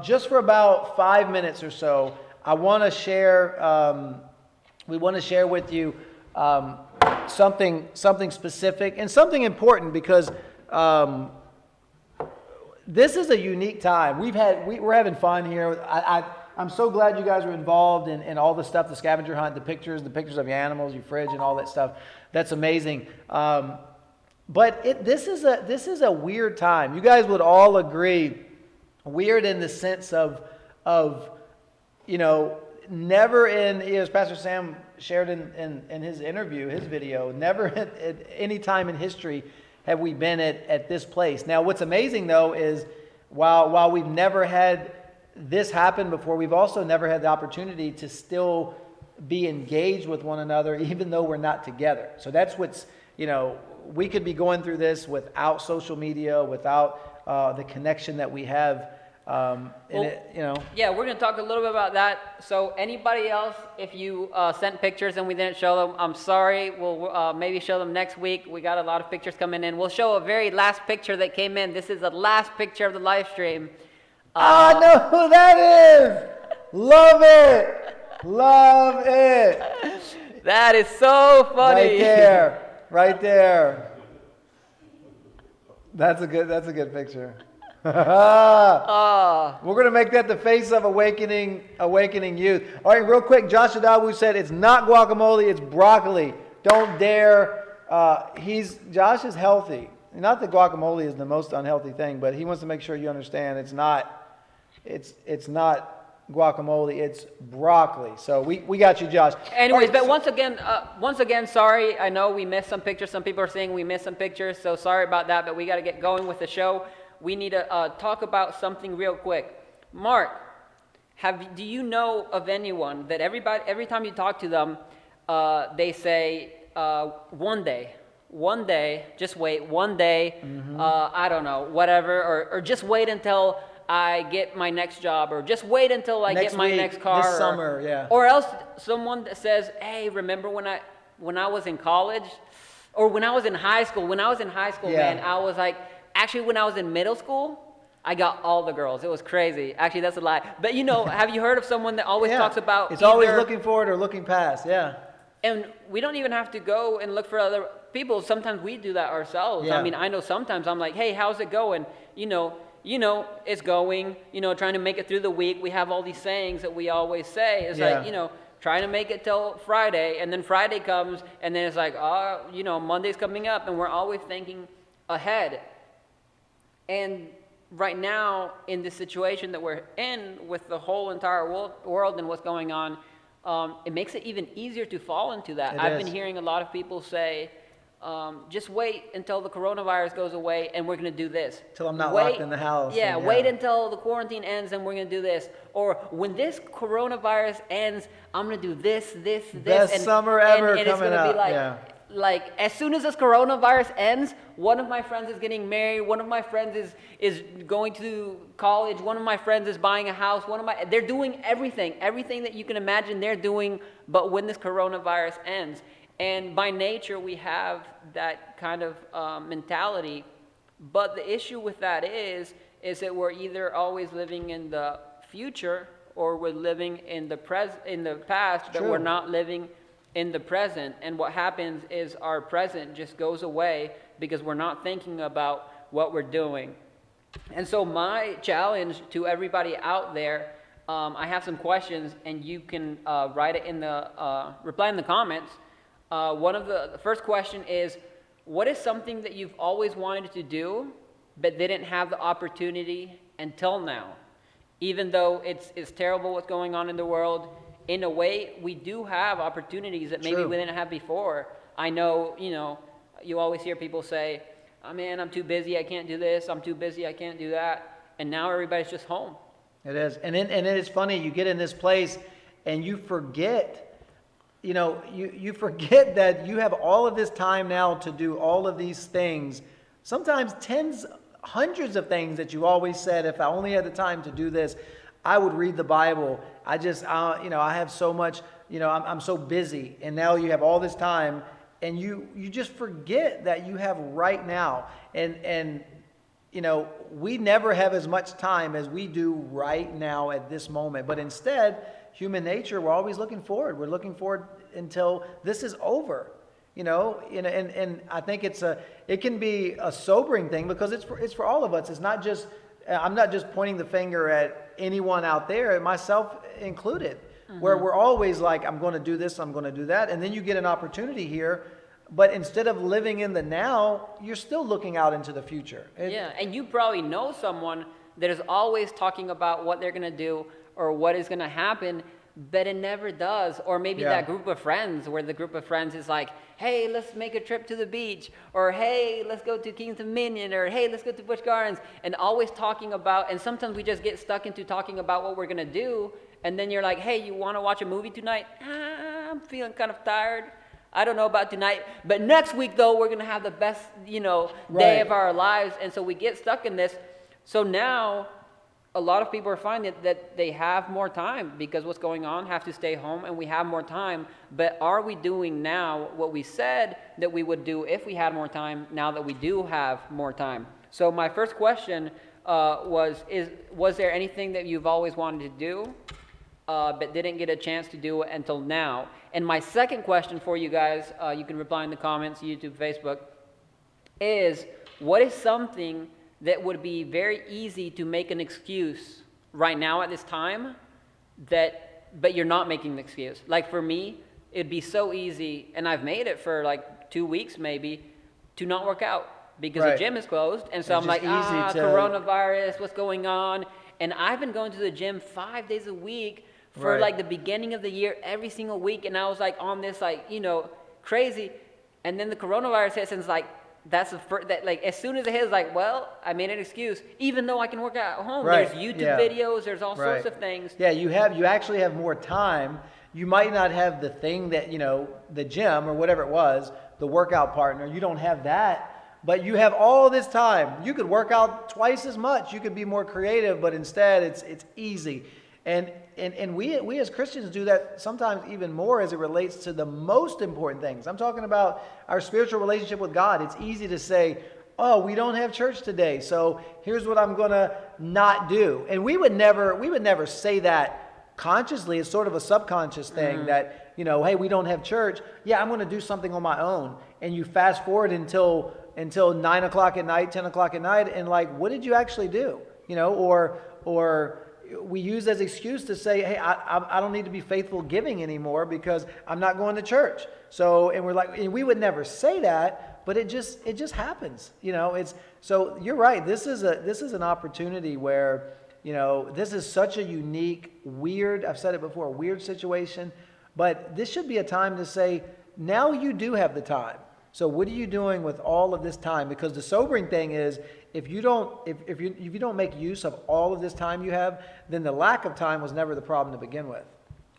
just for about 5 minutes or so, I want to share, we want to share with you something specific and something important because this is a unique time. We're having fun here. I'm so glad you guys are involved in all the stuff, the scavenger hunt, the pictures of your animals, your fridge, and all that stuff. That's amazing. But this is a weird time. You guys would all agree, weird in the sense of never as Pastor Sam shared in his interview, his video, never at any time in history have we been at this place. Now, what's amazing though is while we've never had this happen before, we've also never had the opportunity to still be engaged with one another, even though we're not together. So that's what's, we could be going through this without social media, without the connection that we have. Yeah, we're going to talk a little bit about that. So anybody else, if you sent pictures and we didn't show them, I'm sorry. We'll maybe show them next week. We got a lot of pictures coming in. We'll show a very last picture that came in. This is the last picture of the live stream. I know who that is. Love it. Love it. That is so funny. Right there. That's a good picture. We're gonna make that the face of awakening youth. All right, real quick, Josh Adawu said it's not guacamole, it's broccoli. Don't dare. Josh is healthy. Not that guacamole is the most unhealthy thing, but he wants to make sure you understand it's not guacamole, it's broccoli. So we got you, Josh. Anyways, All right, but once again, sorry. I know we missed some pictures. Some people are saying we missed some pictures, so sorry about that. But we got to get going with the show. We need to talk about something real quick. Mark, do you know of anyone that every time you talk to them, they say one day, just wait, one day, I don't know, whatever, or just wait until I get my next job, or just wait until I get my next car. This summer, yeah. Or else someone that says, hey, remember when I was in college? Or when I was in high school? When I was in high school, Yeah. man, I was like, actually when I was in middle school, I got all the girls. It was crazy. Actually, that's a lie. But have you heard of someone that always Yeah. talks about It's always either- looking forward or looking past. Yeah. And we don't even have to go and look for other people. Sometimes we do that ourselves. Yeah. I mean, I know sometimes I'm like, hey, how's it going? It's going, trying to make it through the week. We have all these sayings that we always say. It's Yeah. like, trying to make it till Friday, and then Friday comes, and then it's like, Monday's coming up, and we're always thinking ahead. And right now, in the situation that we're in with the whole entire world and what's going on, it makes it even easier to fall into that. It I've is. been hearing a lot of people say, just wait until the coronavirus goes away and we're going to do this. Till I'm not Wait- locked in the house. Yeah, and, wait until the quarantine ends and we're going to do this. Or when this coronavirus ends, I'm going to do this. Best summer ever and it's coming gonna be up, like, yeah. like as soon as this coronavirus ends, one of my friends is getting married, one of my friends is going to college, one of my friends is buying a house, they're doing everything that you can imagine they're doing, but when this coronavirus ends. And by nature, we have that kind of mentality. But the issue with that is that we're either always living in the future or we're living in the past, but True. we're not living in the present. And what happens is our present just goes away because we're not thinking about what we're doing. And so my challenge to everybody out there, I have some questions, and you can write it in the reply in the comments. The first question is, what is something that you've always wanted to do but didn't have the opportunity until now? Even though it's terrible what's going on in the world, in a way, we do have opportunities that maybe True. we didn't have before. I know, you always hear people say, oh man, I'm too busy, I can't do this, I'm too busy, I can't do that. And now everybody's just home. It is. And it is funny, you get in this place and you forget, you forget that you have all of this time now to do all of these things, sometimes hundreds of things that you always said, if I only had the time to do this, I would read the Bible. I have so much, I'm so busy. And now you have all this time and you just forget that you have right now. And we never have as much time as we do right now at this moment. But instead, human nature, we're always looking forward. We're looking forward until this is over. And I think it can be a sobering thing because it's for all of us. It's not just, I'm not just pointing the finger at anyone out there, myself included, where we're always like, I'm going to do this, I'm going to do that. And then you get an opportunity here, but instead of living in the now, you're still looking out into the future. Yeah, and you probably know someone that is always talking about what they're going to do or what is going to happen, but it never does. Or maybe Yeah. that group of friends where the group of friends is like, hey, let's make a trip to the beach, or hey, let's go to Kings Dominion, or hey, let's go to Busch Gardens, and always talking about, and sometimes we just get stuck into talking about what we're going to do, and then you're like, hey, you want to watch a movie tonight? I'm feeling kind of tired. I don't know about tonight, but next week though, we're going to have the best, day Right. of our lives, and so we get stuck in this. So now, a lot of people are finding that they have more time because what's going on, have to stay home, and we have more time. But are we doing now what we said that we would do if we had more time, now that we do have more time? So my first question was there anything that you've always wanted to do but didn't get a chance to do it until now? And my second question for you guys, you can reply in the comments, YouTube, Facebook, is what is something that would be very easy to make an excuse right now at this time but you're not making an excuse? Like for me, it'd be so easy, and I've made it for like 2 weeks maybe, to not work out because Right. the gym is closed. And so It's I'm like, just easy to- coronavirus, what's going on? And I've been going to the gym 5 days a week for Right. like the beginning of the year, every single week. And I was like on this crazy. And then the coronavirus hits, and it's like, that's the first, that like as soon as it hits, like, well, I made an excuse, even though I can work out at home. Right, There's YouTube yeah. videos, there's all Right. sorts of things. Yeah, you actually have more time. You might not have the thing that, the gym or whatever it was, the workout partner, you don't have that, but you have all this time. You could work out twice as much. You could be more creative, but instead it's easy. And we as Christians do that sometimes even more as it relates to the most important things. I'm talking about our spiritual relationship with God. It's easy to say, oh, we don't have church today, so here's what I'm going to not do. And we would never say that consciously. It's sort of a subconscious thing that, you know, hey, we don't have church. Yeah, I'm going to do something on my own. And you fast forward until 9 o'clock at night, 10 o'clock at night, and like, what did you actually do? You know, or we use as excuse to say, hey, I don't need to be faithful giving anymore because I'm not going to church. So, and we're like, and we would never say that, but it just happens. You know, so you're right. This is an opportunity where, you know, this is such a unique, weird, I've said it before, weird situation, but this should be a time to say, now you do have the time. So what are you doing with all of this time? Because the sobering thing is, if you don't make use of all of this time you have, then the lack of time was never the problem to begin with.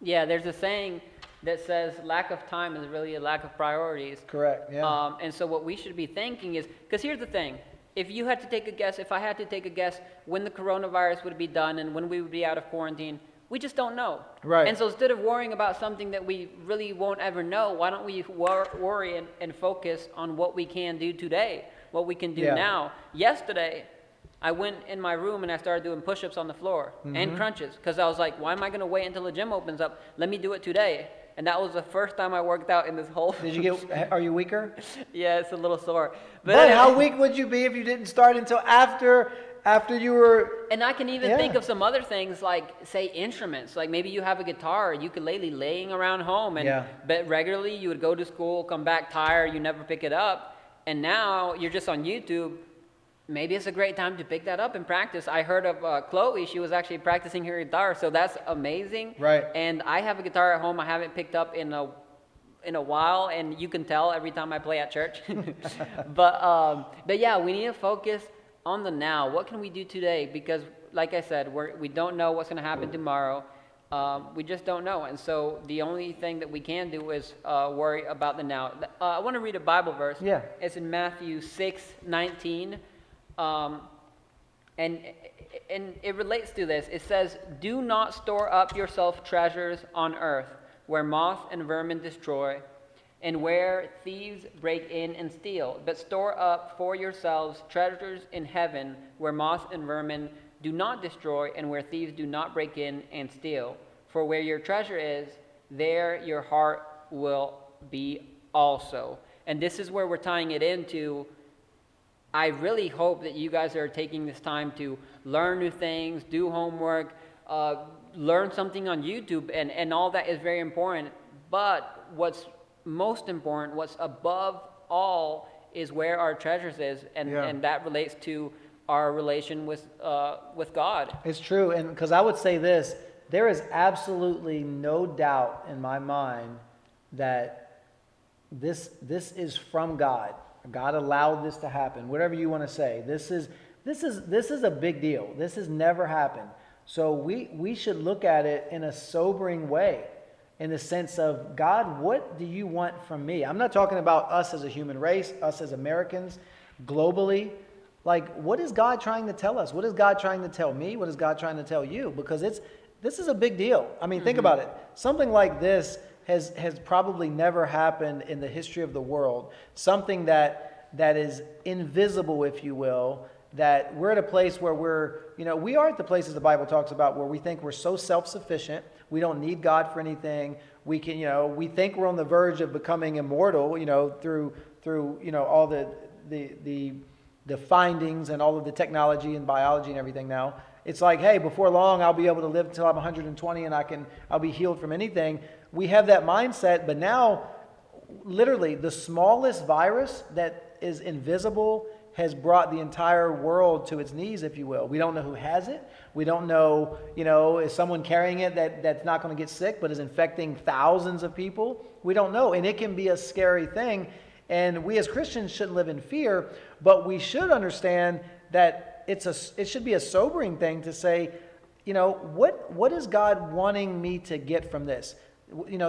Yeah, there's a saying that says lack of time is really a lack of priorities. Correct, yeah. And so what we should be thinking is, because here's the thing, if I had to take a guess when the coronavirus would be done and when we would be out of quarantine, we just don't know. Right. And so instead of worrying about something that we really won't ever know, why don't we worry and focus on what we can do today, what we can do now. Yesterday, I went in my room and I started doing push-ups on the floor and crunches because I was like, why am I going to wait until the gym opens up? Let me do it today. And that was the first time I worked out in this whole... Are you weaker? Yeah, it's a little sore. But anyway, how weak would you be if you didn't start until after you were... And I can even think of some other things like, say, instruments. Like maybe you have a guitar or ukulele laying around home, but regularly you would go to school, come back tired, you never pick it up. And now you're just on YouTube. Maybe it's a great time to pick that up and practice. I heard of Chloe. She was actually practicing her guitar, so that's amazing. Right. And I have a guitar at home I haven't picked up in a while, and you can tell every time I play at church. But yeah, we need to focus on the now. What can we do today? Because like I said, we don't know what's going to happen tomorrow. We just don't know. And so the only thing that we can do is worry about the now. I want to read a Bible verse. Yeah. It's in Matthew 6:19. And it relates to this. It says, do not store up yourself treasures on earth, where moth and vermin destroy, and where thieves break in and steal. But store up for yourselves treasures in heaven, where moth and vermin do not destroy, and where thieves do not break in and steal. For where your treasure is, there your heart will be also. And this is where we're tying it into. I really hope that you guys are taking this time to learn new things, do homework, learn something on YouTube, and all that is very important. But what's most important, what's above all, is where our treasures is, and that relates to our relation with God. It's true, and because I would say this, there is absolutely no doubt in my mind that this is from God. God allowed this to happen. Whatever you want to say, this is a big deal. This has never happened. So we should look at it in a sobering way, in the sense of, God, what do you want from me? I'm not talking about us as a human race, us as Americans, globally. Like, what is God trying to tell us? What is God trying to tell me? What is God trying to tell you? Because this is a big deal. I mean, think about it. Something like this has probably never happened in the history of the world. Something that is invisible, if you will, that we're at a place where we are at the places the Bible talks about where we think we're so self-sufficient, we don't need God for anything. We can, we think we're on the verge of becoming immortal, through all the findings and all of the technology and biology and everything now. It's like, hey, before long, I'll be able to live until I'm 120 and I'll be healed from anything. We have that mindset, but now, literally, the smallest virus that is invisible has brought the entire world to its knees, if you will. We don't know who has it. We don't know, is someone carrying it that's not going to get sick but is infecting thousands of people? We don't know, and it can be a scary thing. And we as Christians shouldn't live in fear, but we should understand that it should be a sobering thing to say, what is God wanting me to get from this?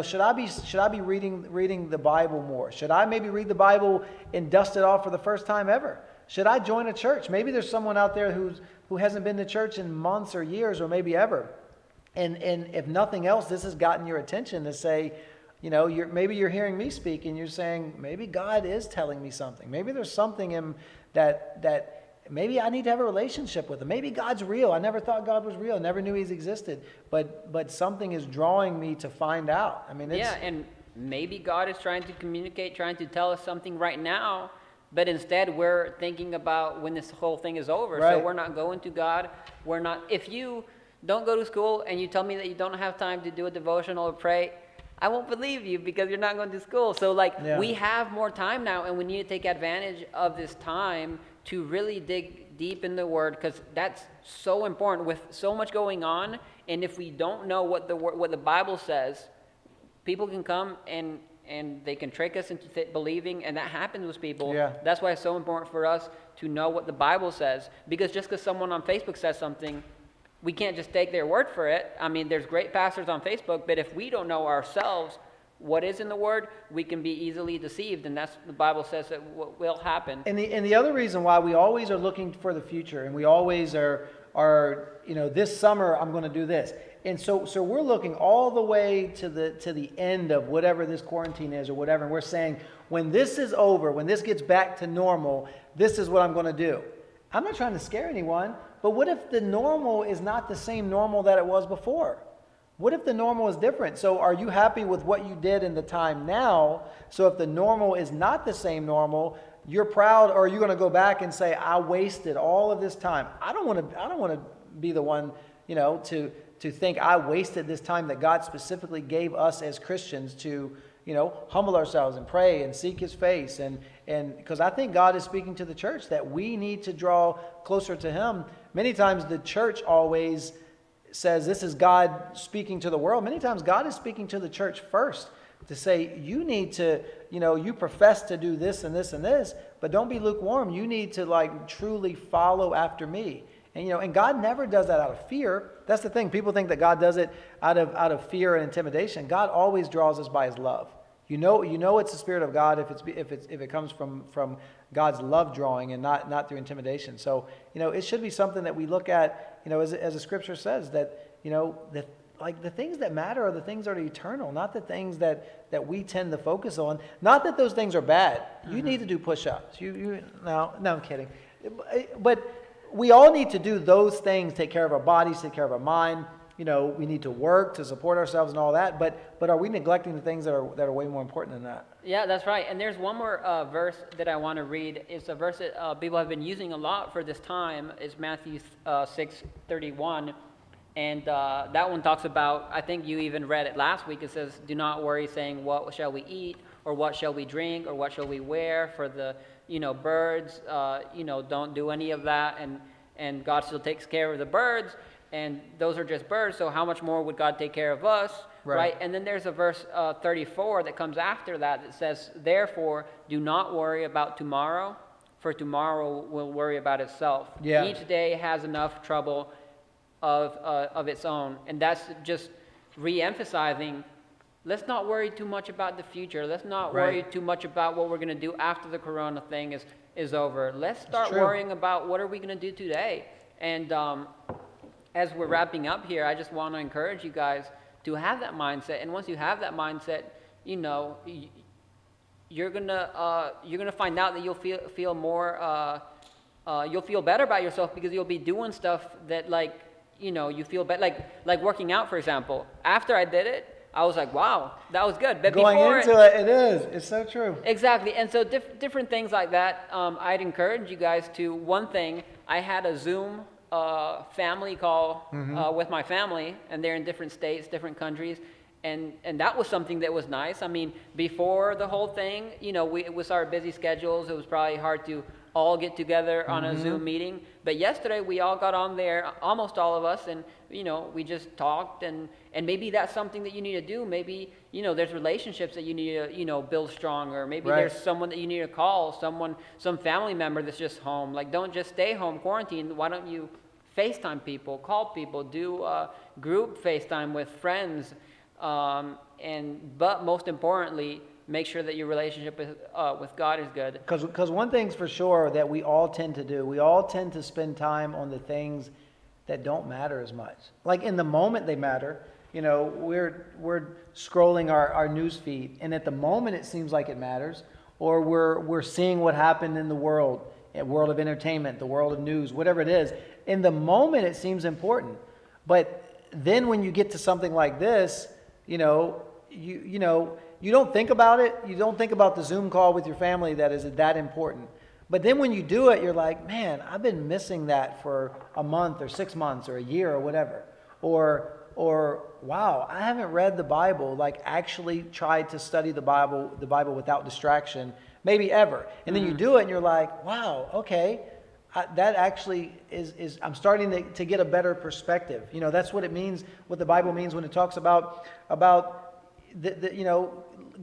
Should I be reading the Bible more? Should I maybe read the Bible and dust it off for the first time ever? Should I join a church? Maybe there's someone out there who hasn't been to church in months or years or maybe ever. And if nothing else, this has gotten your attention to say, maybe you're hearing me speak and you're saying, maybe God is telling me something. Maybe there's something in that maybe I need to have a relationship with him. Maybe God's real. I never thought God was real. I never knew he's existed. But something is drawing me to find out. I mean, it's, Yeah, and maybe God is trying to communicate, trying to tell us something right now, but instead we're thinking about when this whole thing is over. So Right. we're not going to God. We're not. If you don't go to school and you tell me that you don't have time to do a devotional or pray, I won't believe you because you're not going to school. So like Yeah. we have more time now, and we need to take advantage of this time to really dig deep in the Word, because that's so important with so much going on. And if we don't know what the Bible says, people can come and they can trick us into believing, and that happens with people. Yeah. That's why it's so important for us to know what the Bible says, because just because someone on Facebook says something, we can't just take their word for it. I mean, there's great pastors on Facebook, but if we don't know ourselves what is in the Word, we can be easily deceived, and that's the Bible says that what will happen. And the other reason why we always are looking for the future, and we always are this summer I'm going to do this, and so we're looking all the way to the end of whatever this quarantine is or whatever, and we're saying when this is over, when this gets back to normal, this is what I'm going to do. I'm not trying to scare anyone, but what if the normal is not the same normal that it was before? What if the normal is different? So are you happy with what you did in the time now? So if the normal is not the same normal, you're proud, or are you going to go back and say, I wasted all of this time? I don't want to be the one, to think I wasted this time that God specifically gave us as Christians to, humble ourselves and pray and seek his face. And because I think God is speaking to the church that we need to draw closer to him. Many times the church always says this is God speaking to the world. Many times God is speaking to the church first to say, you need to, you profess to do this and this and this, but don't be lukewarm. You need to truly follow after me. And God never does that out of fear. That's the thing. People think that God does it out of fear and intimidation. God always draws us by his love. You know it's the Spirit of God if it comes from God's love drawing and not through intimidation. So it should be something that we look at, as the Scripture says, that the things that matter are the things that are eternal, not the things that we tend to focus on. Not that those things are bad. You need to do push-ups. No, I'm kidding. But we all need to do those things, take care of our bodies, take care of our mind. We need to work to support ourselves and all that. But are we neglecting the things that are way more important than that? Yeah, that's right. And there's one more verse that I want to read. It's a verse that people have been using a lot for this time. It's Matthew 6:31. And that one talks about, I think you even read it last week. It says, do not worry saying, what shall we eat? Or what shall we drink? Or what shall we wear? For the, birds, don't do any of that. And God still takes care of the birds. And those are just birds, so how much more would God take care of us, right? And then there's a verse 34 that comes after that says, therefore, do not worry about tomorrow, for tomorrow will worry about itself. Yeah. Each day has enough trouble of its own. And that's just re-emphasizing, let's not worry too much about the future. Let's not worry too much about what we're going to do after the corona thing is over. Let's start worrying about what are we going to do today. And as we're wrapping up here, I just want to encourage you guys to have that mindset. And once you have that mindset, you're gonna find out that you'll feel more. You'll feel better about yourself because you'll be doing stuff that you feel better. Like working out, for example. After I did it, I was like, wow, that was good. But Going before into it is. It's so true. Exactly. And so different things like that. I'd encourage you guys to. One thing, I had a Zoom family call with my family, and they're in different states, different countries, and that was something that was nice. I mean, before the whole thing, it was our busy schedules. It was probably hard to all get together on a Zoom meeting. But yesterday we all got on there, almost all of us, and we just talked, and maybe that's something that you need to do. Maybe there's relationships that you need to build stronger. Maybe there's someone that you need to call, some family member that's just home. Don't just stay home quarantined. Why don't you FaceTime people, call people, do group FaceTime with friends, but most importantly, make sure that your relationship with God is good. Because one thing's for sure that we all tend to do. We all tend to spend time on the things that don't matter as much. In the moment they matter. We're scrolling our news feed, and at the moment it seems like it matters, or we're seeing what happened in the world, world of entertainment, the world of news, whatever it is. In the moment, it seems important. But then when you get to something like this, you don't think about it. You don't think about the Zoom call with your family that is that important. But then when you do it, you're like, man, I've been missing that for a month or 6 months or a year or whatever. Or wow, I haven't read the Bible, like actually tried to study the Bible without distraction, maybe ever. And then you do it and you're like, wow, okay, that actually is I'm starting to get a better perspective. That's what it means, what the Bible means when it talks about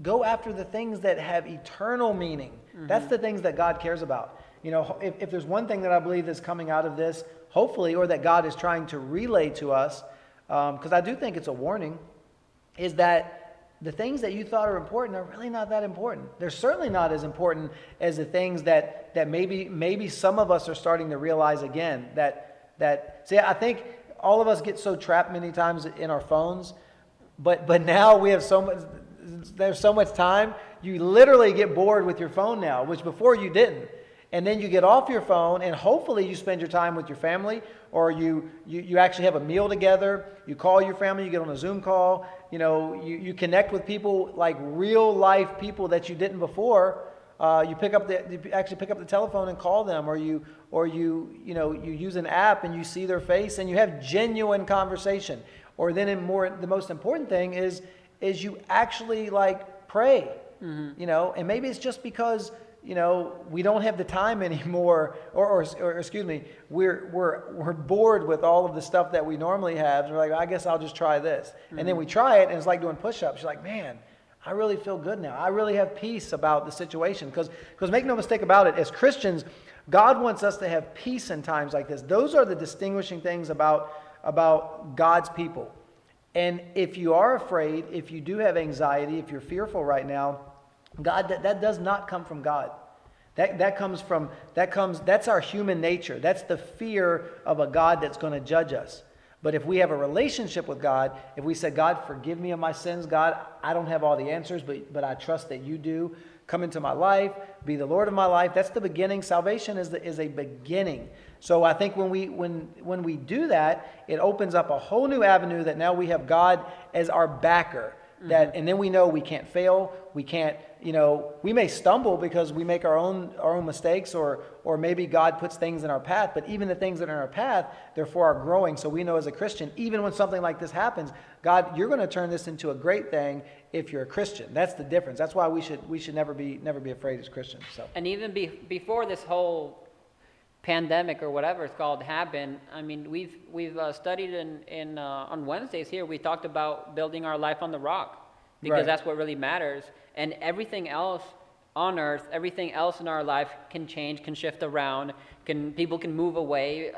go after the things that have eternal meaning. That's the things that God cares about. If there's one thing that I believe is coming out of this, hopefully, or that God is trying to relay to us, because I do think it's a warning, is that the things that you thought are important are really not that important. They're certainly not as important as the things that maybe some of us are starting to realize again. See, I think all of us get so trapped many times in our phones, but now we have there's so much time, you literally get bored with your phone now, which before you didn't. And then you get off your phone and hopefully you spend your time with your family, or you actually have a meal together, you call your family, you get on a Zoom call, you connect with people, like real life people that you didn't before. You actually pick up the telephone and call them, or you use an app and you see their face and you have genuine conversation. Or then the most important thing is you actually like pray, and maybe it's just because we don't have the time anymore, or excuse me, we're bored with all of the stuff that we normally have. And we're like, I guess I'll just try this. And then we try it and it's like doing push-ups. You're like, man, I really feel good now. I really have peace about the situation. Because make no mistake about it, as Christians, God wants us to have peace in times like this. Those are the distinguishing things about God's people. And if you are afraid, if you do have anxiety, if you're fearful right now, God, that does not come from God. That's our human nature. That's the fear of a God that's going to judge us. But if we have a relationship with God, if we say, God, forgive me of my sins, God, I don't have all the answers, but I trust that you do. Come into my life, be the Lord of my life. That's the beginning. Salvation is a beginning. So I think when we do that, it opens up a whole new avenue that now we have God as our backer. And then we know we can't fail. We can't, we may stumble because we make our own mistakes, or maybe God puts things in our path, but even the things that are in our path, therefore are growing. So we know as a Christian, even when something like this happens, God, you're going to turn this into a great thing if you're a Christian. That's the difference. That's why we should never be afraid as Christians. So. And even before this whole pandemic or whatever it's called happened, I mean, we've studied in on Wednesdays here, we talked about building our life on the rock, because that's what really matters. And everything else on earth, everything else in our life can change, can shift around, people can move away,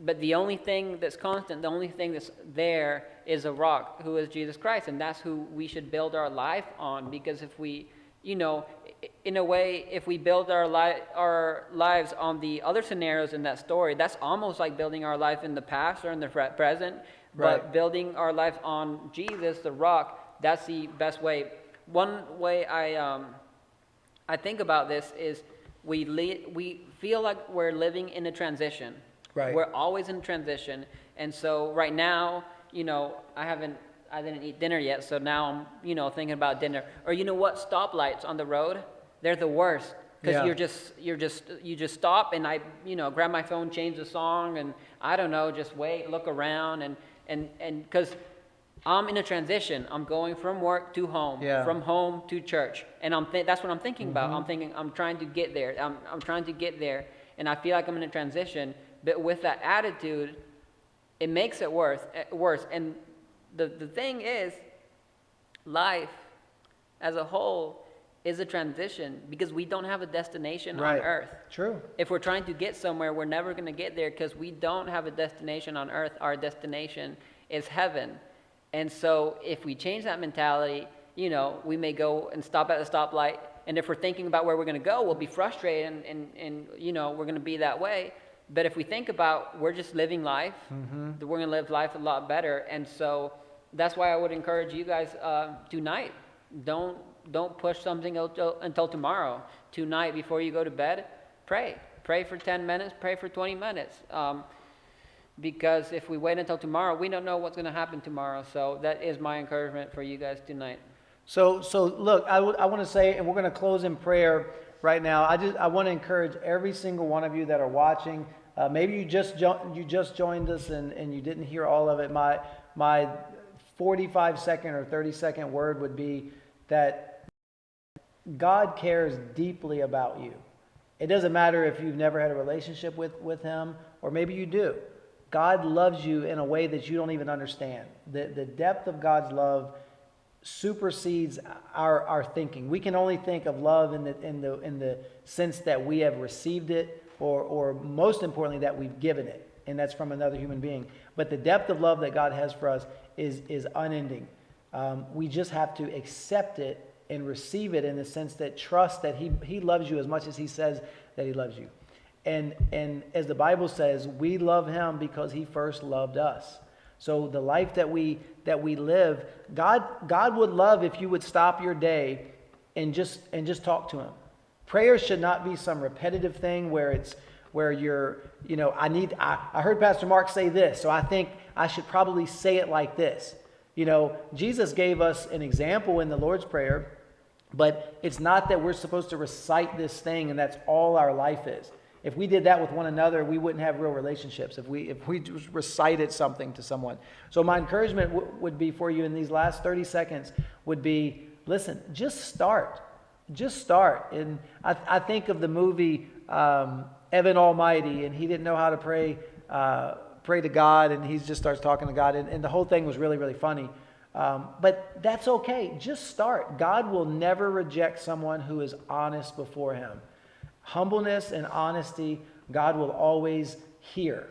but the only thing that's constant, the only thing that's there is a rock, who is Jesus Christ, and that's who we should build our life on. Because if we, in a way, if we build our lives on the other scenarios in that story, that's almost like building our life in the past or in the present. But building our life on Jesus, the rock, that's the best way. One way I think about this is we feel like we're living in a transition. Right. We're always in transition. And so right now, I didn't eat dinner yet, so now I'm, thinking about dinner. Or stoplights on the road, they're the worst. Because you just stop, and I, grab my phone, change the song, and I don't know, just wait, look around, and because I'm in a transition. I'm going from work to home, from home to church, and that's what I'm thinking about. I'm trying to get there. I'm trying to get there, and I feel like I'm in a transition. But with that attitude, it makes it worse. And the thing is, life as a whole is a transition, because we don't have a destination on earth. True. If we're trying to get somewhere, we're never going to get there, because we don't have a destination on earth. Our destination is heaven. And so if we change that mentality, we may go and stop at the stoplight, and if we're thinking about where we're going to go, we'll be frustrated, and we're going to be that way. But if we think about we're just living life, we're going to live life a lot better. And so that's why I would encourage you guys tonight, don't push something until tomorrow. Tonight, before you go to bed, pray. Pray for 10 minutes, pray for 20 minutes. Because if we wait until tomorrow, we don't know what's going to happen tomorrow. So that is my encouragement for you guys tonight. So look, I want to say, and we're going to close in prayer right now. I want to encourage every single one of you that are watching. Maybe you just joined us and you didn't hear all of it. My 45-second or 30-second word would be that God cares deeply about you. It doesn't matter if you've never had a relationship with Him, or maybe you do. God loves you in a way that you don't even understand. The depth of God's love supersedes our thinking. We can only think of love in the sense that we have received it, or most importantly, that we've given it, and that's from another human being. But the depth of love that God has for us is unending. We just have to accept it and receive it in the sense that trust that He loves you as much as He says that He loves you. And as the Bible says, we love Him because He first loved us. So the life that we live, God would love if you would stop your day and just talk to Him. Prayer should not be some repetitive thing where you're, I heard Pastor Mark say this, so I think I should probably say it like this. Jesus gave us an example in the Lord's Prayer, but it's not that we're supposed to recite this thing and that's all our life is. If we did that with one another, we wouldn't have real relationships if we just recited something to someone. So my encouragement would be for you in these last 30 seconds would be, listen, just start. Just start. And I think of the movie Evan Almighty, and he didn't know how to pray to God, and he just starts talking to God, and the whole thing was really, really funny. But that's okay. Just start. God will never reject someone who is honest before Him. Humbleness and honesty, God will always hear.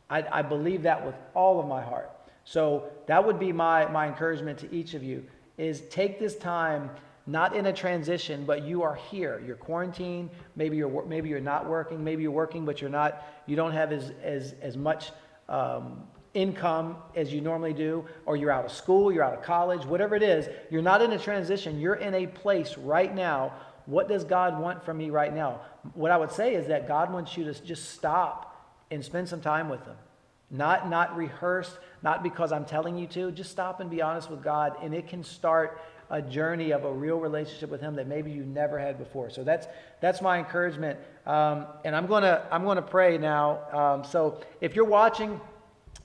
I believe that with all of my heart. So that would be my encouragement to each of you, is take this time, not in a transition, but you are here. You're quarantined. Maybe you're not working. Maybe you're working, but you don't have as much income as you normally do, or you're out of school, you're out of college, whatever it is. You're not in a transition. You're in a place right now. What does God want from me right now? What I would say is that God wants you to just stop and spend some time with Him. Not rehearsed, not because I'm telling you to. Just stop and be honest with God, and it can start a journey of a real relationship with Him that maybe you never had before. So that's my encouragement. And I'm gonna pray now. So if you're watching,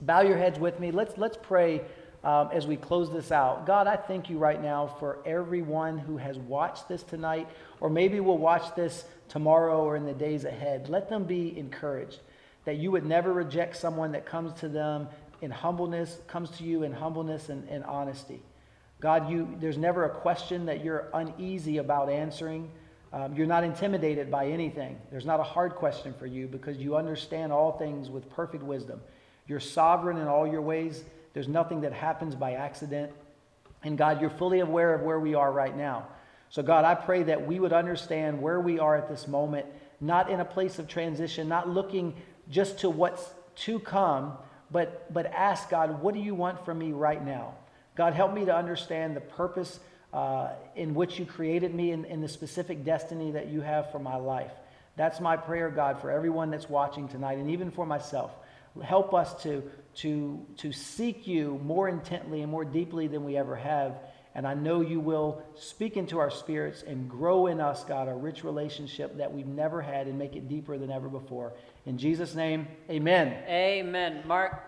bow your heads with me. Let's pray. As we close this out. God, I thank you right now for everyone who has watched this tonight, or maybe will watch this tomorrow or in the days ahead. Let them be encouraged that you would never reject someone that comes to them in humbleness, comes to you in humbleness and honesty. God, there's never a question that you're uneasy about answering. You're not intimidated by anything. There's not a hard question for you because you understand all things with perfect wisdom. You're sovereign in all your ways. There's nothing that happens by accident. And God, you're fully aware of where we are right now. So God, I pray that we would understand where we are at this moment, not in a place of transition, not looking just to what's to come, but ask God, what do you want from me right now? God, help me to understand the purpose in which you created me and the specific destiny that you have for my life. That's my prayer, God, for everyone that's watching tonight, and even for myself. Help us to seek you more intently and more deeply than we ever have. And I know you will speak into our spirits and grow in us, God, a rich relationship that we've never had and make it deeper than ever before. In Jesus' name, amen. Amen. Mark,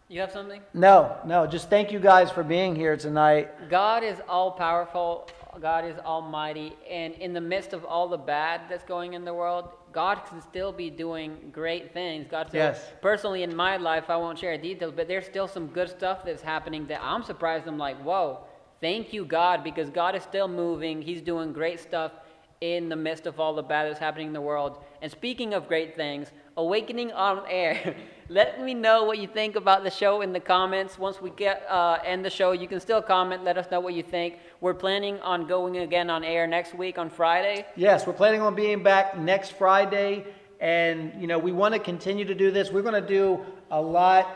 you have something? No. Just thank you guys for being here tonight. God is all-powerful. God is almighty. And in the midst of all the bad that's going in the world, God can still be doing great things. God still, Yes. Personally in my life, I won't share details, but there's still some good stuff that's happening that I'm surprised. I'm like, whoa, thank you, God, because God is still moving. He's doing great stuff in the midst of all the bad that's happening in the world. And speaking of great things, Awakening on Air. Let me know what you think about the show in the comments. Once we end the show, you can still comment. Let us know what you think. We're planning on going again on air next week on Friday. Yes, we're planning on being back next Friday. And, we want to continue to do this. We're going to do a lot.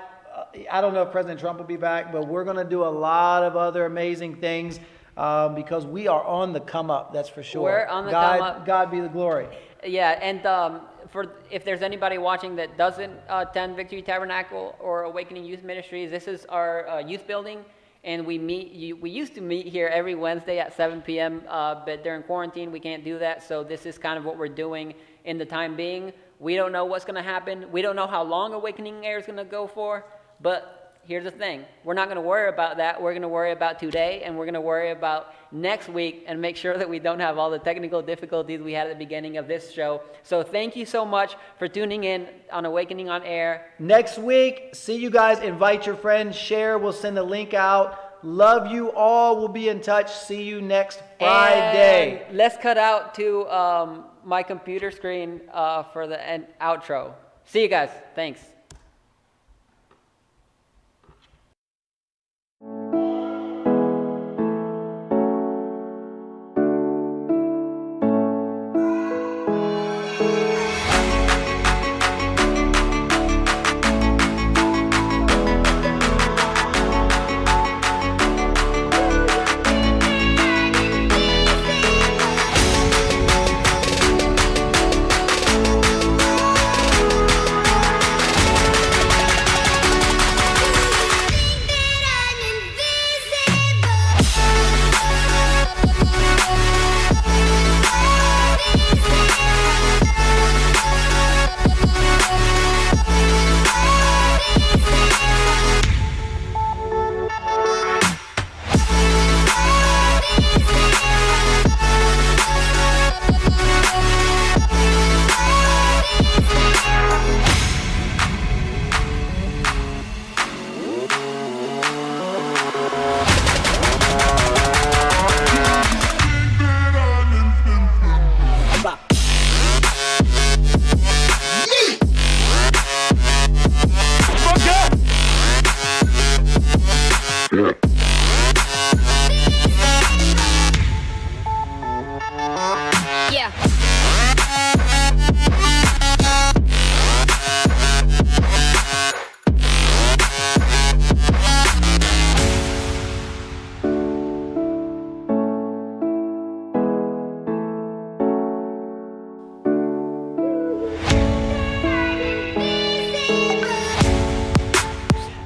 I don't know if President Trump will be back, but we're going to do a lot of other amazing things because we are on the come up, that's for sure. We're on the come up. God be the glory. Yeah, and if there's anybody watching that doesn't attend Victory Tabernacle or Awakening Youth Ministries, this is our youth building, and we used to meet here every Wednesday at 7 p.m., but during quarantine we can't do that, so this is kind of what we're doing in the time being. We don't know what's going to happen. We don't know how long Awakening Air is going to go for, but here's the thing. We're not going to worry about that. We're going to worry about today, and we're going to worry about next week and make sure that we don't have all the technical difficulties we had at the beginning of this show. So thank you so much for tuning in on Awakening on Air. Next week, see you guys. Invite your friends. Share. We'll send a link out. Love you all. We'll be in touch. See you next Friday. And let's cut out to my computer screen for the outro. See you guys. Thanks.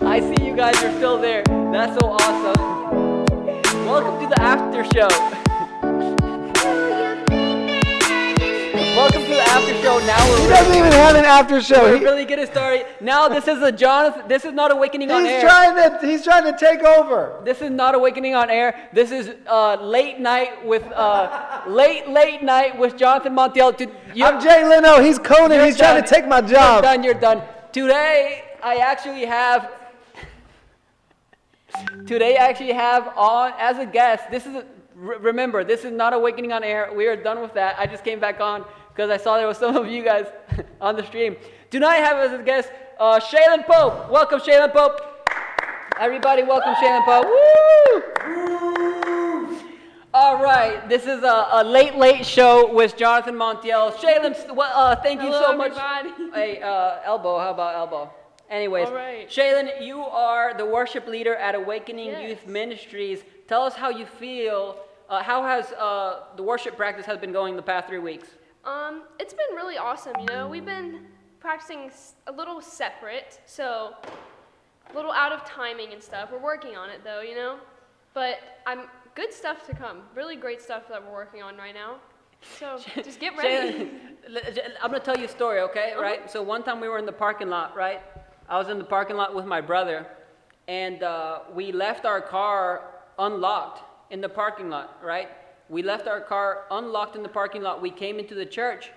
I see you guys are still there. That's so awesome. Welcome to the after show. Welcome to the after show. Now He doesn't even have an after show. we're really getting started. Now this is a Jonathan. This is not Awakening on Air. He's trying to take over. This is not Awakening on Air. This is late night with late night with Jonathan Montiel. I'm Jay Leno. He's Conan. He's trying to take my job. You're done. Today I actually have on as a guest. This is remember, this is not Awakening on Air. We are done with that. I just came back on because I saw there was some of you guys on the stream. Tonight I have as a guest Shaylin Pope. Welcome, Shaylin Pope. Everybody, welcome Shaylin Pope. Woo! All right, this is a late show with Jonathan Montiel. Shaylin, thank you so much. Everybody. Hey, elbow. How about elbow? Anyways, All right. Shaylin, you are the worship leader at Awakening Yes. Youth Ministries. Tell us how you feel. How has the worship practice has been going the past 3 weeks? It's been really awesome, you know. We've been practicing a little separate, so a little out of timing and stuff. We're working on it though, you know. But good stuff to come. Really great stuff that we're working on right now. So just get ready. Shaylin, I'm gonna tell you a story, okay? Right. So one time we were in the parking lot, right? I was in the parking lot with my brother, and we left our car unlocked in the parking lot, right? We left our car unlocked in the parking lot. We came into the church,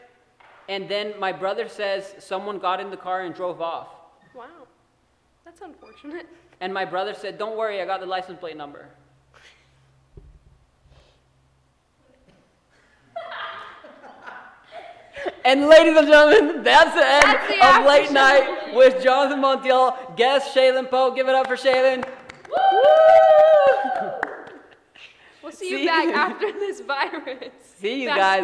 and then my brother says someone got in the car and drove off. Wow, that's unfortunate. And my brother said, "Don't worry, I got the license plate number." And ladies and gentlemen, that's the end That's the of after Late show. Night with Jonathan Montiel, guest Shaylin Pope. Give it up for Shaylin. We'll see you back after this virus. See you Vaccine. guys.